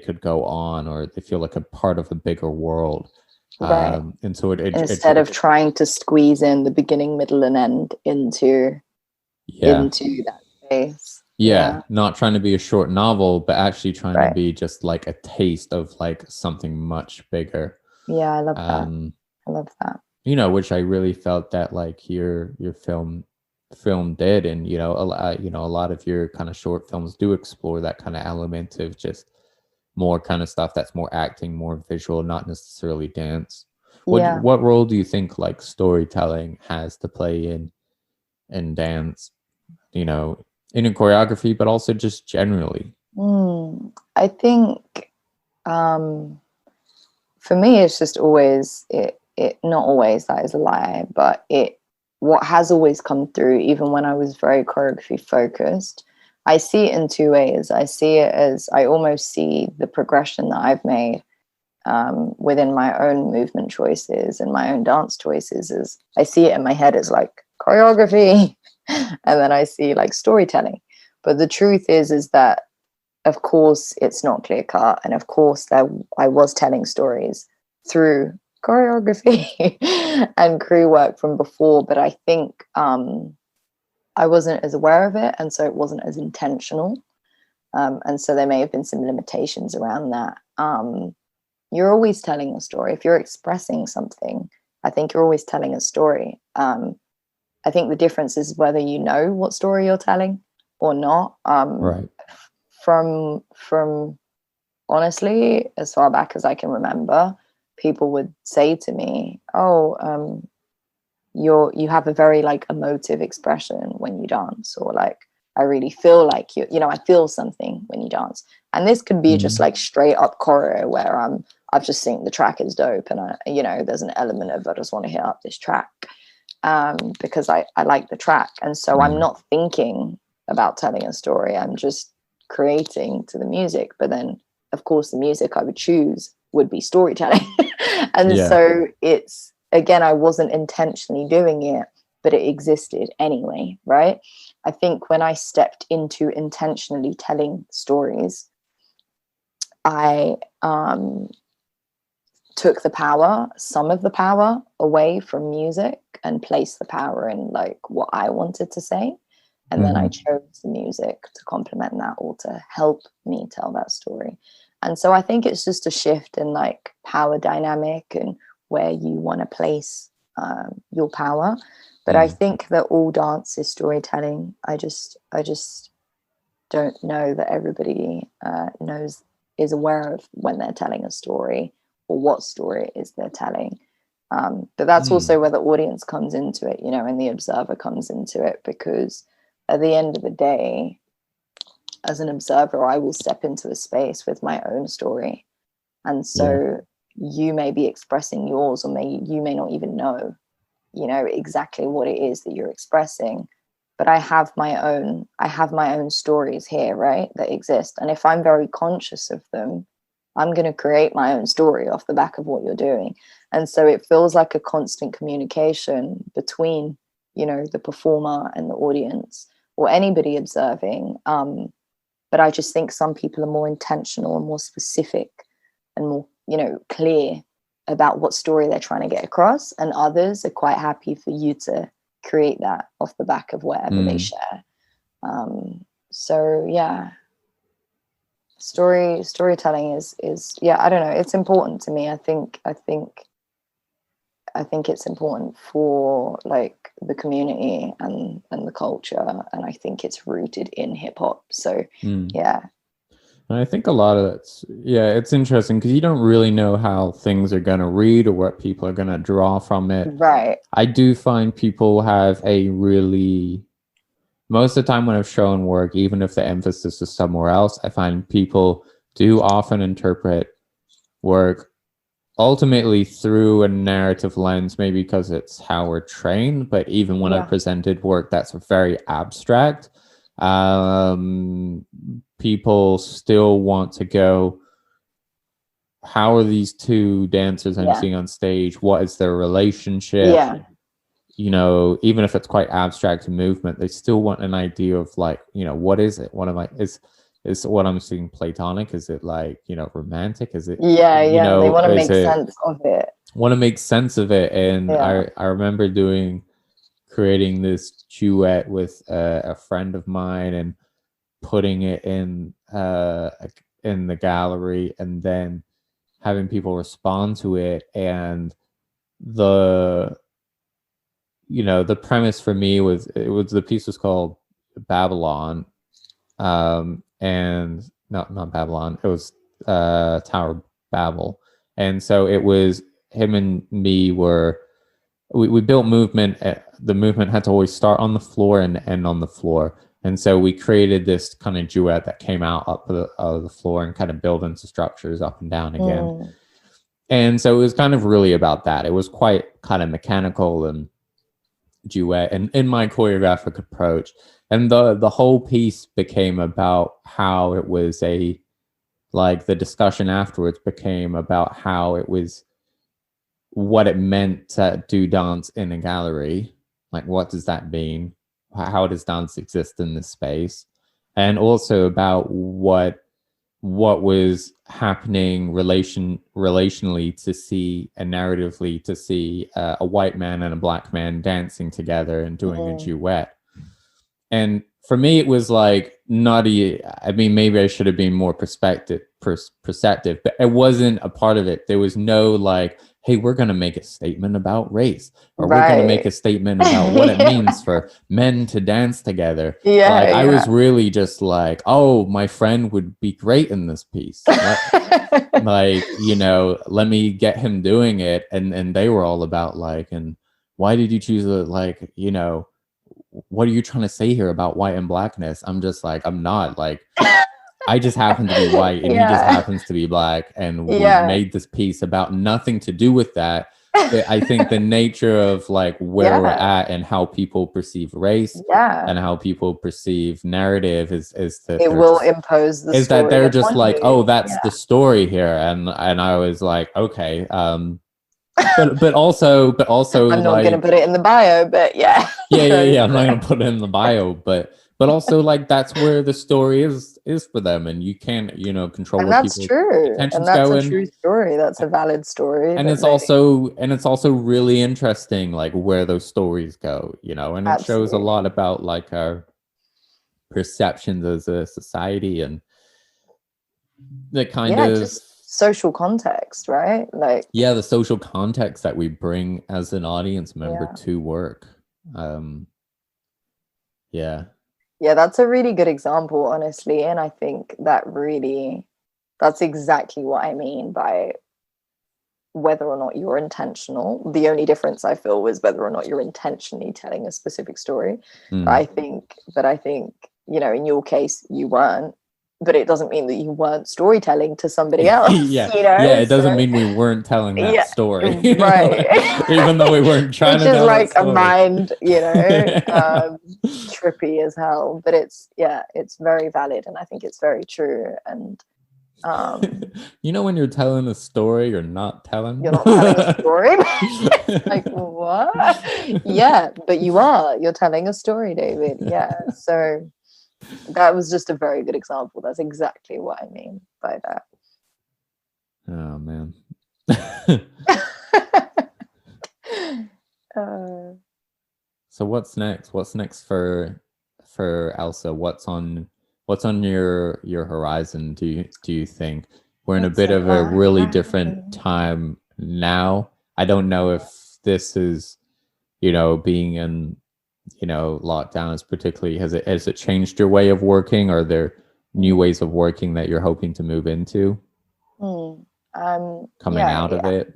could go on, or they feel like a part of a bigger world. Right. And so instead of trying to squeeze in the beginning, middle, and end into that space. Yeah, not trying to be a short novel, but actually trying to be just like a taste of like something much bigger. Yeah, I love that. I love that. You know, which I really felt that like your film did, and you know, a lot of your kind of short films do explore that kind of element of just more kind of stuff that's more acting, more visual, not necessarily dance. What role do you think like storytelling has to play in dance, you know, in a choreography, but also just generally? I think for me it's just always it not always, that is a lie, but what has always come through, even when I was very choreography focused, I see it in two ways. I see it as, I almost see the progression that I've made within my own movement choices and my own dance choices, is I see it in my head as like choreography and then I see like storytelling. But the truth is that of course it's not clear cut, and of course that I was telling stories through choreography and crew work from before, but I think I wasn't as aware of it, and so it wasn't as intentional, and so there may have been some limitations around that. You're always telling a story. If you're expressing something, I think you're always telling a story. I think the difference is whether you know what story you're telling or not. Right. From honestly, as far back as I can remember, people would say to me, "Oh, you have a very like emotive expression when you dance," or like, "I really feel like I feel something when you dance." And this could be just like straight up choreo where I've just think the track is dope, and there's an element of I just want to hit up this track because I like the track, and so I'm not thinking about telling a story. I'm just creating to the music. But then, of course, the music I would choose would be storytelling, and so it's, again, I wasn't intentionally doing it, but it existed anyway, right? I think when I stepped into intentionally telling stories, I took some of the power away from music and placed the power in like what I wanted to say. And then I chose the music to complement that or to help me tell that story. And so I think it's just a shift in like power dynamic and where you want to place your power. But I think that all dance is storytelling. I just don't know that everybody is aware of when they're telling a story or what story it is they're telling. But that's also where the audience comes into it, and the observer comes into it, because at the end of the day, as an observer, I will step into a space with my own story. And so you may be expressing yours, or you may not even know, exactly what it is that you're expressing. But I have my own stories here, right, that exist. And if I'm very conscious of them, I'm going to create my own story off the back of what you're doing. And so it feels like a constant communication between, the performer and the audience, or anybody observing. But I just think some people are more intentional and more specific and more, clear about what story they're trying to get across. And others are quite happy for you to create that off the back of whatever they share. So yeah, storytelling is I don't know, it's important to me. I think it's important for like the community and the culture, and I think it's rooted in hip hop. So yeah. And I think a lot of that's, it's interesting because you don't really know how things are going to read or what people are going to draw from it. Right. I do find people have a really most of the time when I've shown work, even if the emphasis is somewhere else, I find people do often interpret work ultimately through a narrative lens, maybe because it's how we're trained. But even when I presented work that's very abstract, people still want to go, how are these two dancers I'm seeing on stage? What is their relationship? Yeah. You know, even if it's quite abstract movement, they still want an idea of like, you know, what is it? What am I, is what I'm seeing platonic? Is it like, you know, romantic? Is it, you know, they want to make sense of it. Want to make sense of it. And I remember creating this duet with a friend of mine and putting it in the gallery, and then having people respond to it. And the premise for me was, the piece was called Babylon, and not Babylon, it was Tower Babel. And so it was him and me we built movement. The movement had to always start on the floor and end on the floor. And so we created this kind of duet that came out up of the floor and kind of build into structures up and down again. And so it was kind of really about that. It was quite kind of mechanical and duet and in my choreographic approach. And the whole piece became about how it was the discussion afterwards became about how it was, what it meant to do dance in a gallery. Like, what does that mean? How does dance exist in this space? And also about what was happening relationally to see, and narratively to see, a white man and a black man dancing together and doing a duet. And for me, it was like maybe I should have been more perceptive, but it wasn't a part of it. There was no like, hey, we're going to make a statement about race, or we're going to make a statement about what it means for men to dance together. I was really just like, oh, my friend would be great in this piece. Like, you know, let me get him doing it. And they were all about like, and why did you choose like, you know, what are you trying to say here about white and blackness? I'm just like, I'm not like, I just happen to be white and he just happens to be black. And we made this piece about nothing to do with that. But I think the nature of like where we're at and how people perceive race and how people perceive narrative is that it will impose the is that they're just like, oh, that's the story here. And I was like, okay, but also I'm not gonna put it in the bio, but yeah I'm not gonna put it in the bio, but also like that's where the story is for them, and you can't, you know, control and where that's people's true, attention's and that's going. a true story. That's a valid story, and it's also really interesting like where those stories go, you know, and it shows a lot about like our perceptions as a society and the kind of just social context, right? Like the social context that we bring as an audience member to work. That's a really good example, honestly. And I think that's exactly what I mean by whether or not you're intentional. The only difference I feel was whether or not you're intentionally telling a specific story. But I think, you know, in your case, you weren't. But it doesn't mean that you weren't storytelling to somebody else. You know? It doesn't mean we weren't telling that story, right? Even though we weren't trying to tell like that story. a mind, you know, trippy as hell. But it's very valid, and I think it's very true. And you know, when you're telling a story, you're not telling a story. Like what? Yeah, but you're telling a story, David. Yeah, so. That was just a very good example. That's exactly what I mean by that. Oh man. So what's next? What's next for Elsa? What's on your horizon? Do you think we're in a bit of a really different time now? I don't know if this is, you know, being in, you know, lockdowns particularly, has it changed your way of working? Are there new ways of working that you're hoping to move into coming out of it?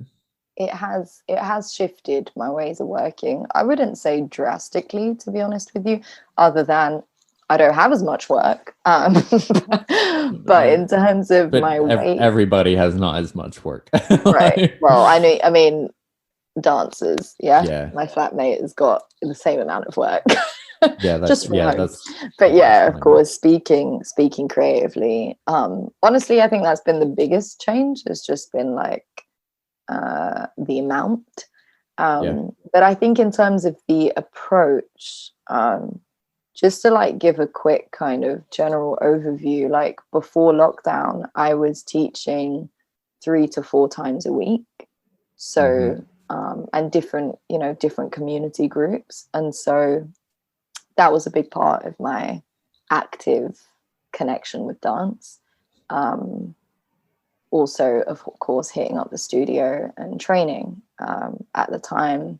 it has shifted my ways of working. I wouldn't say drastically, to be honest with you, other than I don't have as much work. But in terms of my weight, everybody has not as much work. Right. Well, I mean, dancers. Yeah. My flatmate has got the same amount of work. Yeah, just from home. But yeah, of course, speaking creatively. Honestly, I think that's been the biggest change. It's just been like the amount. But I think in terms of the approach, just to like give a quick kind of general overview, like before lockdown, I was teaching 3 to 4 times a week. So and different community groups. And so that was a big part of my active connection with dance. Also, of course, hitting up the studio and training. At the time,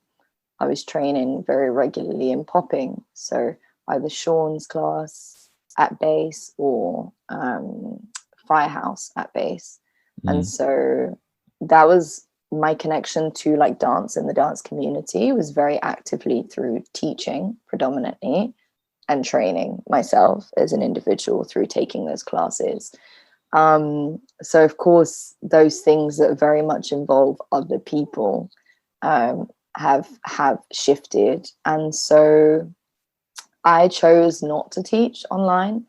I was training very regularly in popping. So either Sean's class at base or Firehouse at base. And so that was my connection to like dance and the dance community was very actively through teaching predominantly and training myself as an individual through taking those classes. So of course, those things that very much involve other people have shifted. And so I chose not to teach online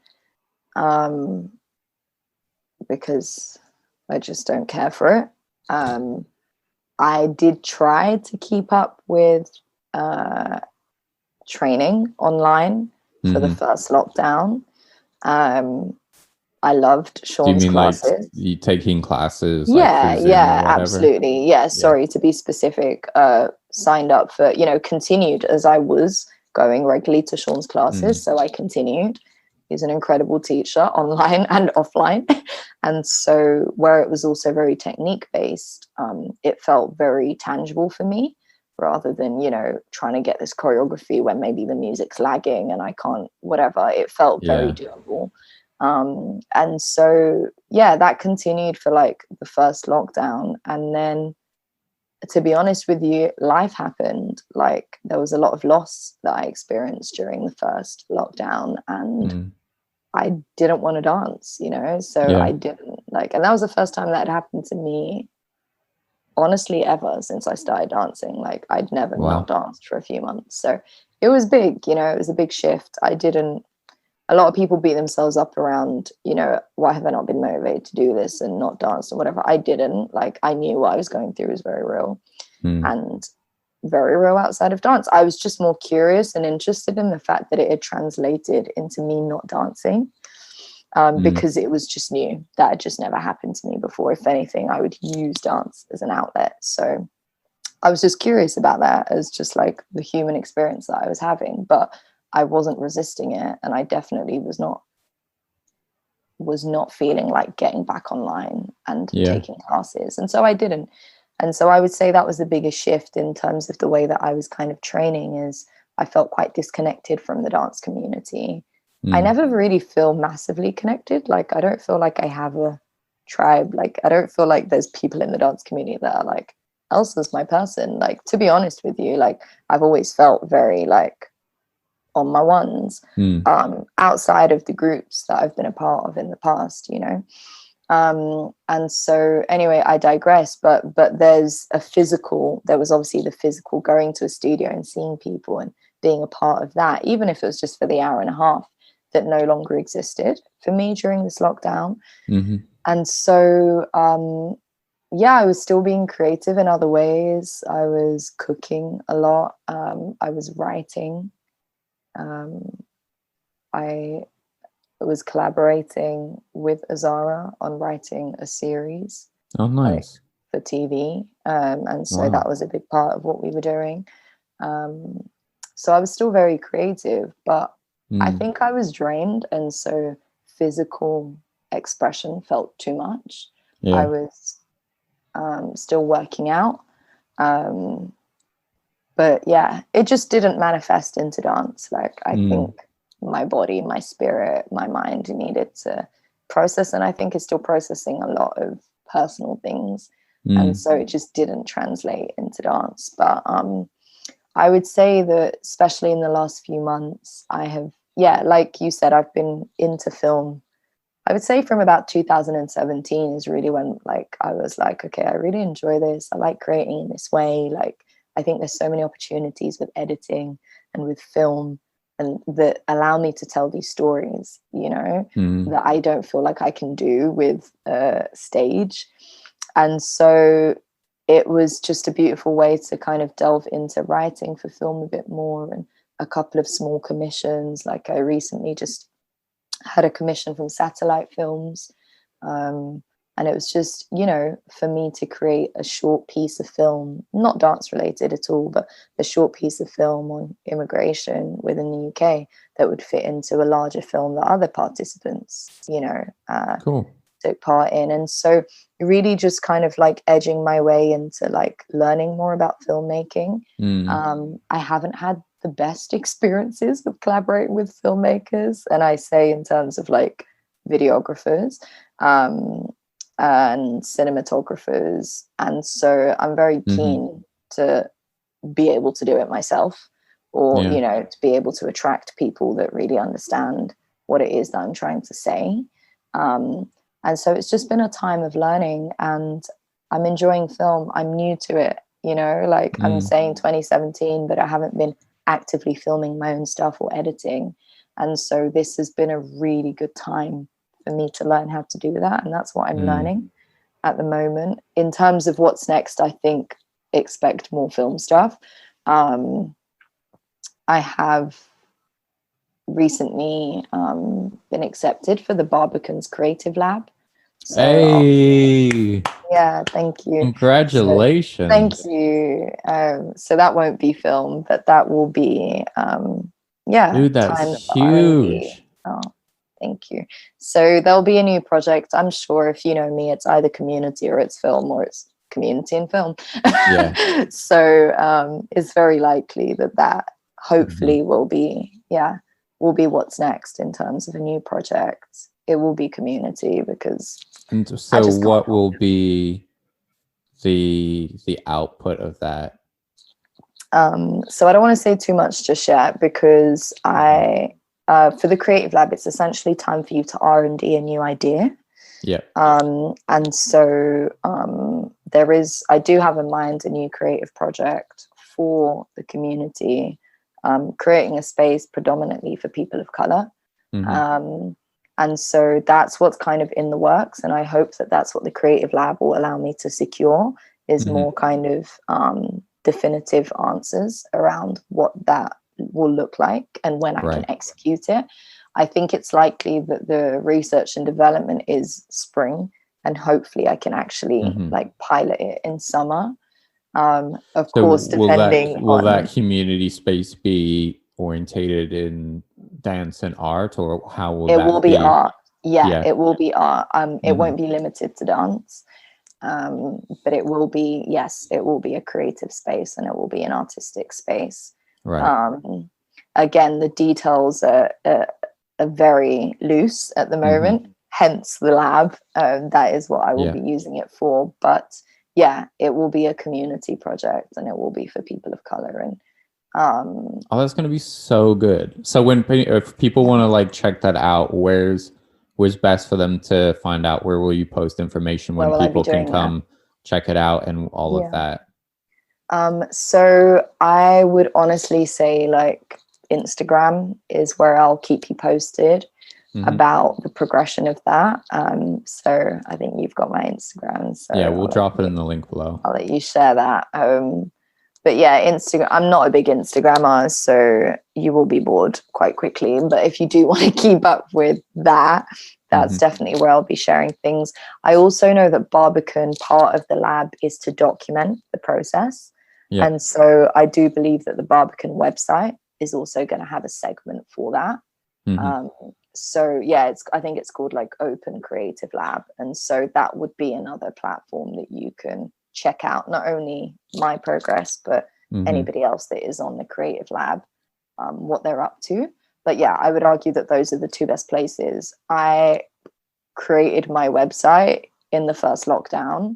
because I just don't care for it. I did try to keep up with training online for the first lockdown. I loved Sean's classes. Like you taking classes? Yeah, like absolutely. Yeah, sorry to be specific. Signed up for, continued as I was going regularly to Sean's classes. So I continued. He's an incredible teacher online and offline. And so where it was also very technique based, it felt very tangible for me rather than, trying to get this choreography when maybe the music's lagging and I can't, whatever. It felt very doable. And so, that continued for like the first lockdown. And then, to be honest with you, life happened. Like there was a lot of loss that I experienced during the first lockdown and I didn't want to dance, so I didn't and that was the first time that had happened to me, honestly, ever since I started dancing. Like I'd never not danced for a few months. So it was big, it was a big shift. A lot of people beat themselves up around, why have I not been motivated to do this and not dance or whatever. I didn't. Like I knew what I was going through was very real and very real outside of dance. I was just more curious and interested in the fact that it had translated into me not dancing because it was just new. That had just never happened to me before. If anything, I would use dance as an outlet. So I was just curious about that as just like the human experience that I was having, but I wasn't resisting it. And I definitely was not feeling like getting back online and taking classes. And so I didn't. And so I would say that was the biggest shift in terms of the way that I was kind of training is I felt quite disconnected from the dance community. I never really feel massively connected. Like, I don't feel like I have a tribe. Like, I don't feel like there's people in the dance community that are like, Elsa's my person. Like, to be honest with you, like, I've always felt very like on my ones outside of the groups that I've been a part of in the past, and so anyway, I digress, but there was obviously the physical going to a studio and seeing people and being a part of that, even if it was just for the hour and a half, that no longer existed for me during this lockdown. And so I was still being creative in other ways. I was cooking a lot. I was writing. I was collaborating with Azara on writing a series. Oh, nice. For TV. And so that was a big part of what we were doing. So I was still very creative, but I think I was drained. And so physical expression felt too much. I was still working out. But it just didn't manifest into dance. Like I think my body, my spirit, my mind needed to process, and I think it's still processing a lot of personal things And so it just didn't translate into dance. But I would say that especially in the last few months, I have, like you said, I've been into film. I would say from about 2017 is really when like I was like, okay, I really enjoy this. I like creating in this way. Like, I think there's so many opportunities with editing and with film, and that allow me to tell these stories, that I don't feel like I can do with stage. And so it was just a beautiful way to kind of delve into writing for film a bit more, and a couple of small commissions. Like I recently just had a commission from Satellite Films. And it was just, for me to create a short piece of film, not dance related at all, but a short piece of film on immigration within the UK that would fit into a larger film that other participants, cool. took part in. And so really just kind of like edging my way into like learning more about filmmaking. I haven't had the best experiences with collaborating with filmmakers, and I say in terms of like videographers and cinematographers. And so I'm very keen to be able to do it myself, or to be able to attract people that really understand what it is that I'm trying to say. And so it's just been a time of learning, and I'm enjoying film. I'm new to it, like I'm saying 2017, but I haven't been actively filming my own stuff or editing. And so this has been a really good time for me to learn how to do that. And that's what I'm learning at the moment. In terms of what's next, I think expect more film stuff. I have recently been accepted for the Barbican's Creative Lab. So hey, thank you. Congratulations. So, thank you. So that won't be film, but that will be dude, that's huge. Oh, thank you. So there'll be a new project. I'm sure if you know me, it's either community or it's film, or it's community and film. So it's very likely that hopefully will be what's next in terms of a new project. It will be community, because so what will be the output of that? So I don't want to say too much just yet, because for the Creative Lab, it's essentially time for you to R&D a new idea. And so I do have in mind a new creative project for the community, creating a space predominantly for people of color. And so that's what's kind of in the works. And I hope that that's what the Creative Lab will allow me to secure, is more kind of definitive answers around what that will look like and when I can execute it. I think it's likely that the research and development is spring, and hopefully I can actually like pilot it in summer. Of course, depending will that community space be orientated in dance and art, or how will it that will be art? It will be art. It won't be limited to dance, but it will be, it will be a creative space, and it will be an artistic space. Again, the details are very loose at the moment, hence the lab. That is what I will be using it for. But it will be a community project, and it will be for people of color. And that's going to be so good. So if people want to like check that out, where's best for them to find out? Where will you post information when people can come check it out and all of that? So I would honestly say like Instagram is where I'll keep you posted about the progression of that. So I think you've got my Instagram. So we'll drop it in the link below. I'll let you share that. But Instagram, I'm not a big Instagrammer, so you will be bored quite quickly. But if you do want to keep up with that, that's definitely where I'll be sharing things. I also know that Barbican, part of the lab is to document the process. And so I do believe that the Barbican website is also going to have a segment for that. So I think it's called like Open Creative Lab. And so that would be another platform that you can check out, not only my progress, but anybody else that is on the Creative Lab, what they're up to. But I would argue that those are the two best places. I created my website in the first lockdown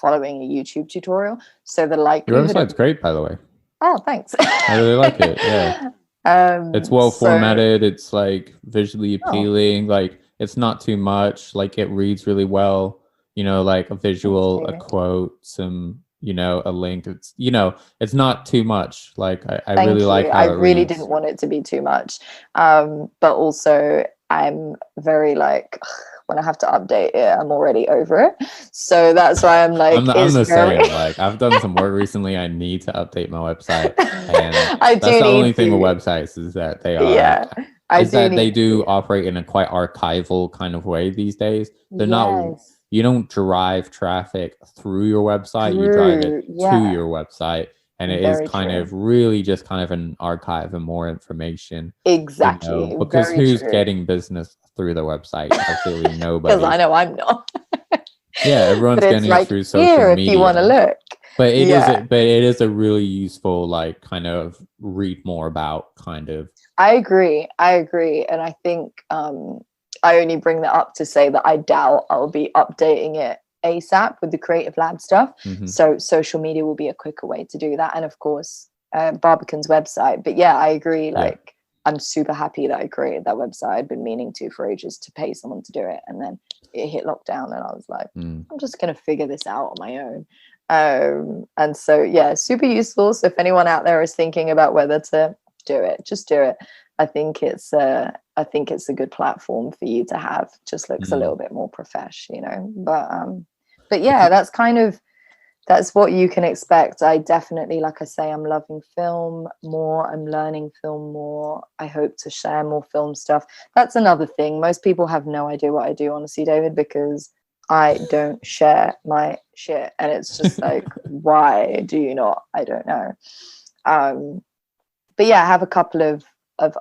following a YouTube tutorial. So the Your likelihood website's great, by the way. Oh, thanks. I really like it. Yeah. It's well formatted. It's like visually appealing. Like it's not too much. Like it reads really well. You know, like a visual, a quote, some, you know, a link. It's, you know, it's not too much. Like I really like how it reads. I really didn't want it to be too much. But also I'm very like, when I have to update it, I'm already over it. So that's why I'm like, I'm the same. Like I've done some work recently. I need to update my website, and that's the only thing with websites is that they are. They do operate in a quite archival kind of way these days. They're not. You don't drive traffic through your website. You drive it to your website. And it is kind of really just kind of an archive and more information. Exactly. You know, because who's getting business through the website? Absolutely nobody. Because I know I'm not. Yeah, everyone's getting it through social media. If you want to look. But it is a really useful, like, kind of read more about kind of. I agree. And I think I only bring that up to say that I doubt I'll be updating it ASAP with the Creative Lab stuff. So social media will be a quicker way to do that. And of course, Barbican's website. But yeah, I agree. Like, I'm super happy that I created that website. I'd been meaning to for ages to pay someone to do it. And then it hit lockdown and I was like, I'm just going to figure this out on my own. And so, yeah, super useful. So if anyone out there is thinking about whether to do it, just do it. I think it's a good platform for you to have. Just looks a little bit more professional, you know, but yeah, that's what you can expect. I definitely, like I say, I'm loving film more. I'm learning film more. I hope to share more film stuff. That's another thing. Most people have no idea what I do, honestly, David, because I don't share my shit. And it's just like, why do you not? I don't know. But yeah, I have a couple of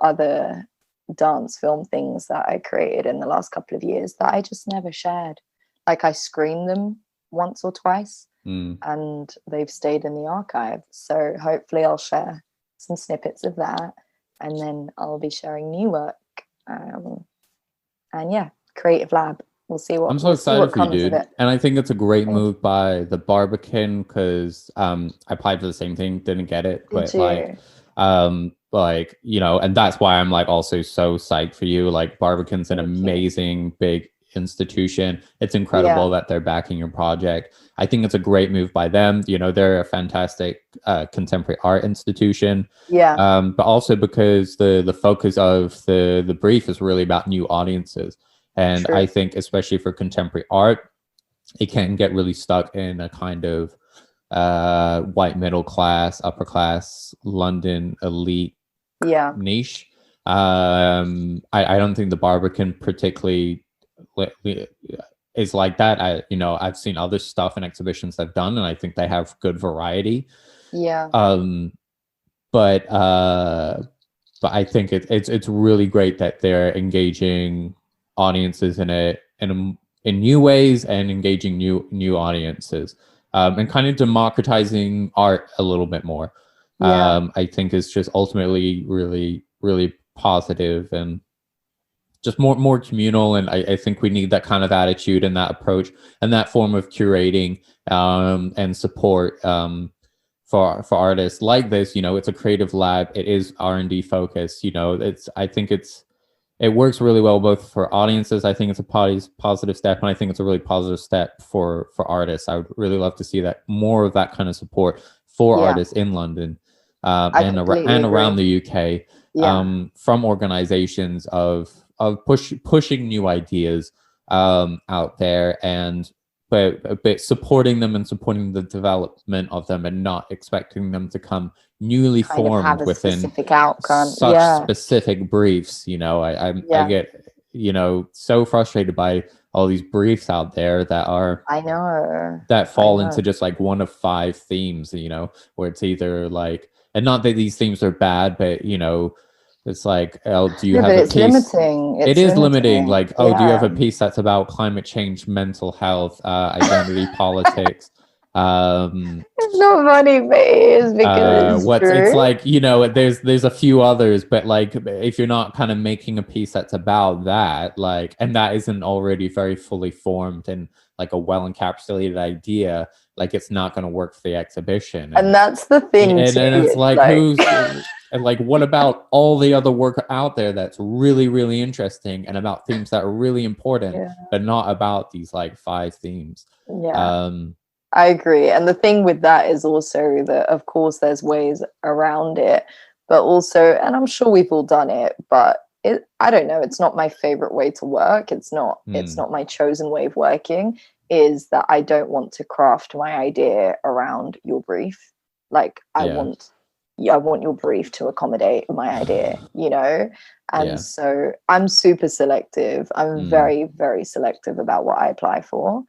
other dance film things that I created in the last couple of years that I just never shared. Like I screened them once or twice and they've stayed in the archive. So hopefully I'll share some snippets of that and then I'll be sharing new work. And yeah, Creative Lab. We'll see what I'm so excited for you, dude. And I think it's a great move by the Barbican because I applied for the same thing, didn't get it, but like you know, and that's why I'm like also so psyched for you. Like Barbican's an amazing big institution. It's incredible that they're backing your project. I think it's a great move by them. You know, they're a fantastic contemporary art institution. But also because the focus of the brief is really about new audiences. And I think especially for contemporary art, it can get really stuck in a kind of white middle class, upper class, London elite niche. I don't think the Barbican particularly is like that. I've seen other stuff and exhibitions they've done, and I think they have good variety. But I think it's really great that they're engaging audiences in new ways and engaging new audiences and kind of democratizing art a little bit more. I think is just ultimately really, really positive and just more communal. And I think we need that kind of attitude and that approach and that form of curating and support for artists like this. You know, it's a creative lab. It is R&D focused. You know, it works really well both for audiences. I think it's a positive step, and I think it's a really positive step for artists. I would really love to see that more of that kind of support for artists in London and around the UK from organizations of pushing new ideas out there and but supporting them and supporting the development of them and not expecting them to come newly formed within specific outcome. Such specific briefs. You know, I get, you know, so frustrated by all these briefs out there that fall into just like one of 5 themes, you know, where it's either like, and not that these themes are bad, but you know, it's like, do you have a piece? Limiting. It is limiting. Like, do you have a piece that's about climate change, mental health, identity politics? It's not funny, but it is because it's like, you know, there's a few others, but like if you're not kind of making a piece that's about that, like, and that isn't already very fully formed and like a well encapsulated idea, like it's not going to work for the exhibition. And that's the thing and too. it's like who's and like what about all the other work out there that's really, really interesting and about themes that are really important, but not about these like 5 themes. I agree. And the thing with that is also that, of course, there's ways around it, but also, and I'm sure we've all done it, but I don't know, it's not my favorite way to work. It's not my chosen way of working, is that I don't want to craft my idea around your brief. Like I want your brief to accommodate my idea, you know? And so I'm super selective. I'm very, very selective about what I apply for.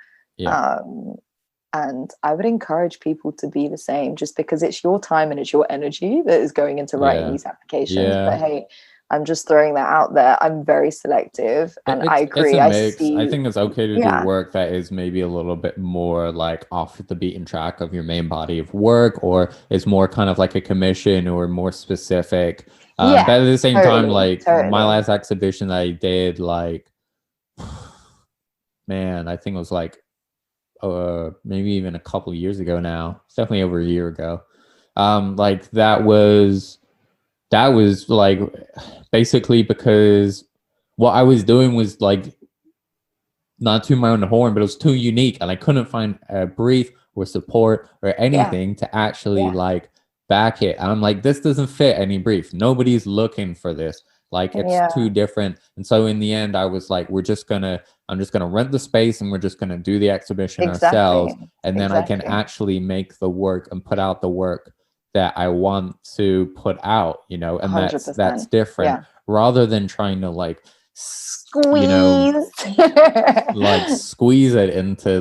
And I would encourage people to be the same, just because it's your time and it's your energy that is going into writing these applications. But hey, I'm just throwing that out there. I'm very selective, and I agree. I think it's okay to do work that is maybe a little bit more like off the beaten track of your main body of work, or is more kind of like a commission or more specific. But at the same time, like my last exhibition that I did, like, man, I think it was like maybe even a couple of years ago now. It's definitely over a year ago. Like that was like basically because what I was doing was like not too my own horn, but it was too unique, and I couldn't find a brief or support or anything to actually like back it. And I'm like, this doesn't fit any brief. Nobody's looking for this. Like it's too different. And so in the end, I was like, I'm just gonna rent the space and we're just gonna do the exhibition ourselves, and then I can actually make the work and put out the work that I want to put out, you know, and 100%. that's different, rather than trying to like squeeze, you know, like squeeze it into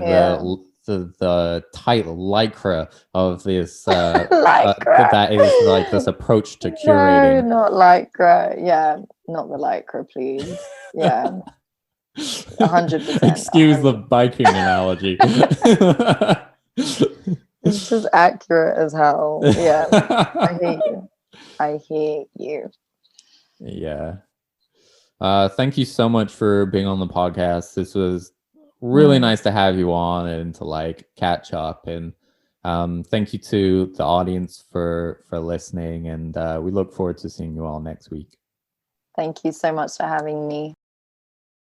the tight lycra of this that is like this approach to curating. No, not lycra. Not the lycra, please. 100%. Excuse the biking analogy. It's just accurate as hell. I hate you. Thank you so much for being on the podcast. This was really nice to have you on and to like catch up, and thank you to the audience for listening, and we look forward to seeing you all next week. Thank you so much for having me.